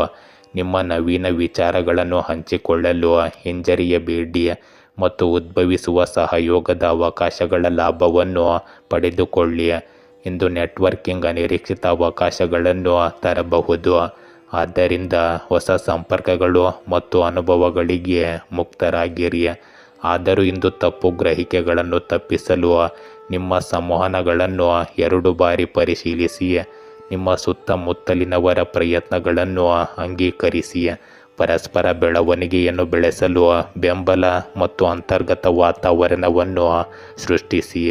ನಿಮ್ಮ ನವೀನ ವಿಚಾರಗಳನ್ನು ಹಂಚಿಕೊಳ್ಳಲು ಹಿಂಜರಿಯಬೇಡಿ ಮತ್ತು ಉದ್ಭವಿಸುವ ಸಹಯೋಗದ ಅವಕಾಶಗಳ ಲಾಭವನ್ನು ಪಡೆದುಕೊಳ್ಳಿ. ಇಂದು ನೆಟ್ವರ್ಕಿಂಗ್ ಅನಿರೀಕ್ಷಿತ ಅವಕಾಶಗಳನ್ನು ತರಬಹುದು. ಆದ್ದರಿಂದ ಹೊಸ ಸಂಪರ್ಕಗಳು ಮತ್ತು ಅನುಭವಗಳಿಗೆ ಮುಕ್ತರಾಗಿರಿ. ಆದರೂ ಇಂದು ತಪ್ಪು ಗ್ರಹಿಕೆಗಳನ್ನು ತಪ್ಪಿಸಲು ನಿಮ್ಮ ಸಂವಹನಗಳನ್ನು 2 ಬಾರಿ ಪರಿಶೀಲಿಸಿ. ನಿಮ್ಮ ಸುತ್ತಮುತ್ತಲಿನವರ ಪ್ರಯತ್ನಗಳನ್ನು ಅಂಗೀಕರಿಸಿ. ಪರಸ್ಪರ ಬೆಳವಣಿಗೆಯನ್ನು ಬೆಳೆಸಲು ಬೆಂಬಲ ಮತ್ತು ಅಂತರ್ಗತ ವಾತಾವರಣವನ್ನು ಸೃಷ್ಟಿಸಿ.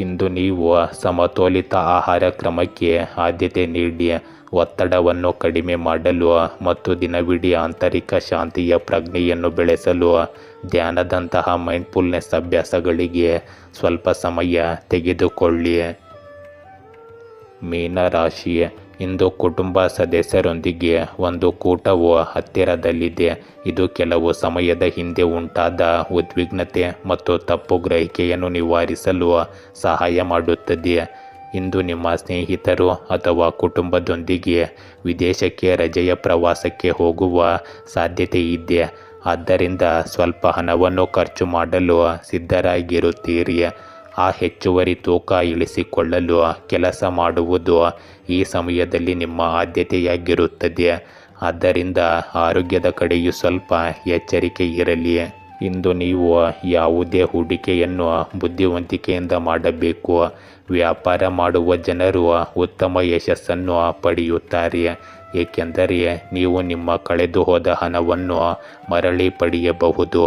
ಇಂದು ನೀವು ಸಮತೋಲಿತ ಆಹಾರ ಕ್ರಮಕ್ಕೆ ಆದ್ಯತೆ ನೀಡಿ ಒತ್ತಡವನ್ನು ಕಡಿಮೆ ಮಾಡಲು ಮತ್ತು ದಿನವಿಡೀ ಆಂತರಿಕ ಶಾಂತಿಯ ಪ್ರಜ್ಞೆಯನ್ನು ಬೆಳೆಸಲು ಧ್ಯಾನದಂತಹ ಮೈಂಡ್ಫುಲ್ನೆಸ್ ಅಭ್ಯಾಸಗಳಿಗೆ ಸ್ವಲ್ಪ ಸಮಯ ತೆಗೆದುಕೊಳ್ಳಿ. ಮೀನರಾಶಿ, ಇಂದು ಕುಟುಂಬ ಸದಸ್ಯರೊಂದಿಗೆ ಒಂದು ಕೂಟವು ಹತ್ತಿರದಲ್ಲಿದೆ. ಇದು ಕೆಲವು ಸಮಯದ ಹಿಂದೆ ಉಂಟಾದ ಉದ್ವಿಗ್ನತೆ ಮತ್ತು ತಪ್ಪು ಗ್ರಹಿಕೆಯನ್ನು ನಿವಾರಿಸಲು ಸಹಾಯ ಮಾಡುತ್ತದೆ. ಇಂದು ನಿಮ್ಮ ಸ್ನೇಹಿತರು ಅಥವಾ ಕುಟುಂಬದೊಂದಿಗೆ ವಿದೇಶಕ್ಕೆ ರಜೆಯ ಪ್ರವಾಸಕ್ಕೆ ಹೋಗುವ ಸಾಧ್ಯತೆ ಇದೆ. ಆದ್ದರಿಂದ ಸ್ವಲ್ಪ ಹಣವನ್ನು ಖರ್ಚು ಮಾಡಲು ಸಿದ್ಧರಾಗಿರುತ್ತೀರಿ. ಆ ಹೆಚ್ಚುವರಿ ತೂಕ ಇಳಿಸಿಕೊಳ್ಳಲು ಕೆಲಸ ಮಾಡುವುದು ಈ ಸಮಯದಲ್ಲಿ ನಿಮ್ಮ ಆದ್ಯತೆಯಾಗಿರುತ್ತದೆ. ಆದ್ದರಿಂದ ಆರೋಗ್ಯದ ಕಡೆಯೂ ಸ್ವಲ್ಪ ಎಚ್ಚರಿಕೆ ಇರಲಿ. ಇಂದು ನೀವು ಯಾವುದೇ ಹೂಡಿಕೆಯನ್ನು ಬುದ್ಧಿವಂತಿಕೆಯಿಂದ ಮಾಡಬೇಕು. ವ್ಯಾಪಾರ ಮಾಡುವ ಜನರು ಉತ್ತಮ ಯಶಸ್ಸನ್ನು ಪಡೆಯುತ್ತಾರೆ, ಏಕೆಂದರೆ ನೀವು ನಿಮ್ಮ ಕಳೆದು ಹೋದ ಹಣವನ್ನು ಮರಳಿ ಪಡೆಯಬಹುದು.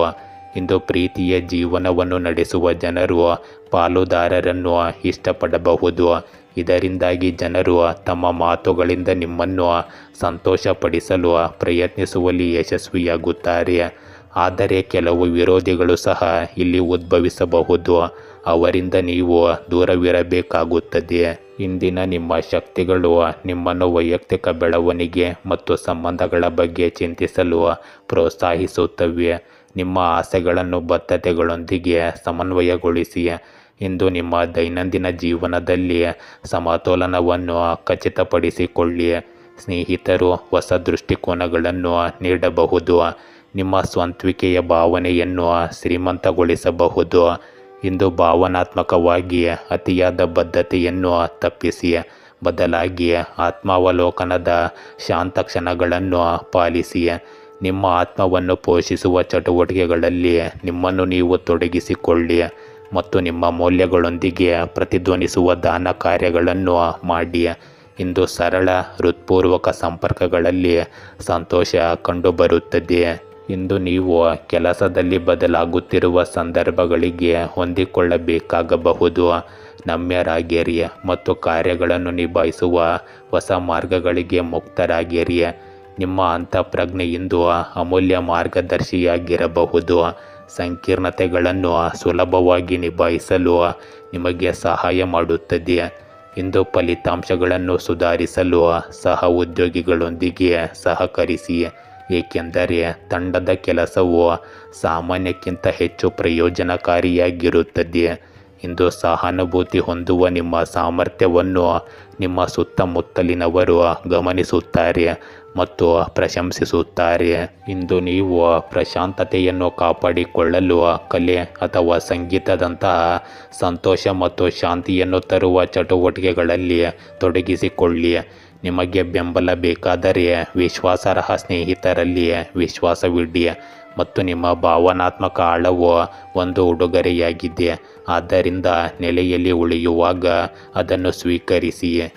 ಇಂದು ಪ್ರೀತಿಯ ಜೀವನವನ್ನು ನಡೆಸುವ ಜನರು ಪಾಲುದಾರರನ್ನು ಇಷ್ಟಪಡಬಹುದು. ಇದರಿಂದಾಗಿ ಜನರು ತಮ್ಮ ಮಾತುಗಳಿಂದ ನಿಮ್ಮನ್ನು ಸಂತೋಷಪಡಿಸಲು ಪ್ರಯತ್ನಿಸುವಲ್ಲಿ ಯಶಸ್ವಿಯಾಗುತ್ತಾರೆ. ಆದರೆ ಕೆಲವು ವಿರೋಧಿಗಳು ಸಹ ಇಲ್ಲಿ ಉದ್ಭವಿಸಬಹುದು. ಅವರಿಂದ ನೀವು ದೂರವಿರಬೇಕಾಗುತ್ತದೆ. ಇಂದಿನ ನಿಮ್ಮ ಶಕ್ತಿಗಳು ನಿಮ್ಮನ್ನು ವೈಯಕ್ತಿಕ ಬೆಳವಣಿಗೆ ಮತ್ತು ಸಂಬಂಧಗಳ ಬಗ್ಗೆ ಚಿಂತಿಸಲು ಪ್ರೋತ್ಸಾಹಿಸುತ್ತವೆ. ನಿಮ್ಮ ಆಸೆಗಳನ್ನು ಬದ್ಧತೆಗಳೊಂದಿಗೆ ಸಮನ್ವಯಗೊಳಿಸಿ. ಇಂದು ನಿಮ್ಮ ದೈನಂದಿನ ಜೀವನದಲ್ಲಿ ಸಮತೋಲನವನ್ನು ಖಚಿತಪಡಿಸಿಕೊಳ್ಳಿ. ಸ್ನೇಹಿತರು ಹೊಸ ದೃಷ್ಟಿಕೋನಗಳನ್ನು ನೀಡಬಹುದು. ನಿಮ್ಮ ಸ್ವಂತಿಕೆಯ ಭಾವನೆಯನ್ನು ಶ್ರೀಮಂತಗೊಳಿಸಬಹುದು. ಇಂದು ಭಾವನಾತ್ಮಕವಾಗಿ ಅತಿಯಾದ ಬದ್ಧತೆಯನ್ನು ತಪ್ಪಿಸಿ. ಬದಲಾಗಿ ಆತ್ಮಾವಲೋಕನದ ಶಾಂತ ಕ್ಷಣಗಳನ್ನು ಪಾಲಿಸಿ. ನಿಮ್ಮ ಆತ್ಮವನ್ನು ಪೋಷಿಸುವ ಚಟುವಟಿಕೆಗಳಲ್ಲಿ ನಿಮ್ಮನ್ನು ನೀವು ತೊಡಗಿಸಿಕೊಳ್ಳಿ ಮತ್ತು ನಿಮ್ಮ ಮೌಲ್ಯಗಳೊಂದಿಗೆ ಪ್ರತಿಧ್ವನಿಸುವ ದಾನ ಕಾರ್ಯಗಳನ್ನು ಮಾಡಿ. ಇಂದು ಸರಳ ಹೃತ್ಪೂರ್ವಕ ಸಂಪರ್ಕಗಳಲ್ಲಿ ಸಂತೋಷ ಕಂಡುಬರುತ್ತದೆ. ಇಂದು ನೀವು ಕೆಲಸದಲ್ಲಿ ಬದಲಾಗುತ್ತಿರುವ ಸಂದರ್ಭಗಳಿಗೆ ಹೊಂದಿಕೊಳ್ಳಬೇಕಾಗಬಹುದು. ನಮ್ಯರಾಗಿರಿ ಮತ್ತು ಕಾರ್ಯಗಳನ್ನು ನಿಭಾಯಿಸುವ ಹೊಸ ಮಾರ್ಗಗಳಿಗೆ ಮುಕ್ತರಾಗಿರಿ. ನಿಮ್ಮ ಅಂತಃಪ್ರಜ್ಞೆ ಇಂದು ಅಮೂಲ್ಯ ಮಾರ್ಗದರ್ಶಿಯಾಗಿರಬಹುದು. ಸಂಕೀರ್ಣತೆಗಳನ್ನು ಸುಲಭವಾಗಿ ನಿಭಾಯಿಸಲು ನಿಮಗೆ ಸಹಾಯ ಮಾಡುತ್ತದೆ. ಇಂದು ಫಲಿತಾಂಶಗಳನ್ನು ಸುಧಾರಿಸಲು ಸಹ ಉದ್ಯೋಗಿಗಳೊಂದಿಗೆ ಸಹಕರಿಸಿ, ಏಕೆಂದರೆ ತಂಡದ ಕೆಲಸವು ಸಾಮಾನ್ಯಕ್ಕಿಂತ ಹೆಚ್ಚು ಪ್ರಯೋಜನಕಾರಿಯಾಗಿರುತ್ತದೆ. ಇಂದು ಸಹಾನುಭೂತಿ ಹೊಂದುವ ನಿಮ್ಮ ಸಾಮರ್ಥ್ಯವನ್ನು ನಿಮ್ಮ ಸುತ್ತಮುತ್ತಲಿನವರು ಗಮನಿಸುತ್ತಾರೆ ಮತ್ತು ಪ್ರಶಂಸಿಸುತ್ತಾರೆ. ಇಂದು ನೀವು ಪ್ರಶಾಂತತೆಯನ್ನು ಕಾಪಾಡಿಕೊಳ್ಳಲು ಕಲೆ ಅಥವಾ ಸಂಗೀತದಂತಹ ಸಂತೋಷ ಮತ್ತು ಶಾಂತಿಯನ್ನು ತರುವ ಚಟುವಟಿಕೆಗಳಲ್ಲಿ ತೊಡಗಿಸಿಕೊಳ್ಳಿ. ನಿಮಗೆ ಬೆಂಬಲ ಬೇಕಾದರೆ ವಿಶ್ವಾಸಾರ್ಹ ಸ್ನೇಹಿತರಲ್ಲಿ ವಿಶ್ವಾಸವಿಡಿ ಮತ್ತು ನಿಮ್ಮ ಭಾವನಾತ್ಮಕ ಆಳವು ಒಂದು ಉಡುಗೊರೆಯಾಗಿದೆ. ಆದ್ದರಿಂದ ನೆಲೆಯಲ್ಲಿ ಉಳಿಯುವಾಗ ಅದನ್ನು ಸ್ವೀಕರಿಸಿ.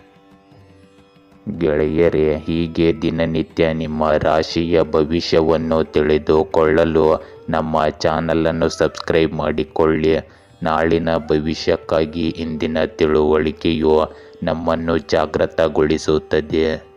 ಗೆಳೆಯರೇ, ಹೀಗೆ ದಿನನಿತ್ಯ ನಿಮ್ಮ ರಾಶಿಯ ಭವಿಷ್ಯವನ್ನು ತಿಳಿದುಕೊಳ್ಳಲು ನಮ್ಮ ಚಾನಲನ್ನು ಸಬ್ಸ್ಕ್ರೈಬ್ ಮಾಡಿಕೊಳ್ಳಿ. ನಾಳಿನ ಭವಿಷ್ಯಕ್ಕಾಗಿ ಇಂದಿನ ತಿಳುವಳಿಕೆಯು ನಮ್ಮನ್ನು ಜಾಗೃತಗೊಳಿಸುತ್ತದೆ.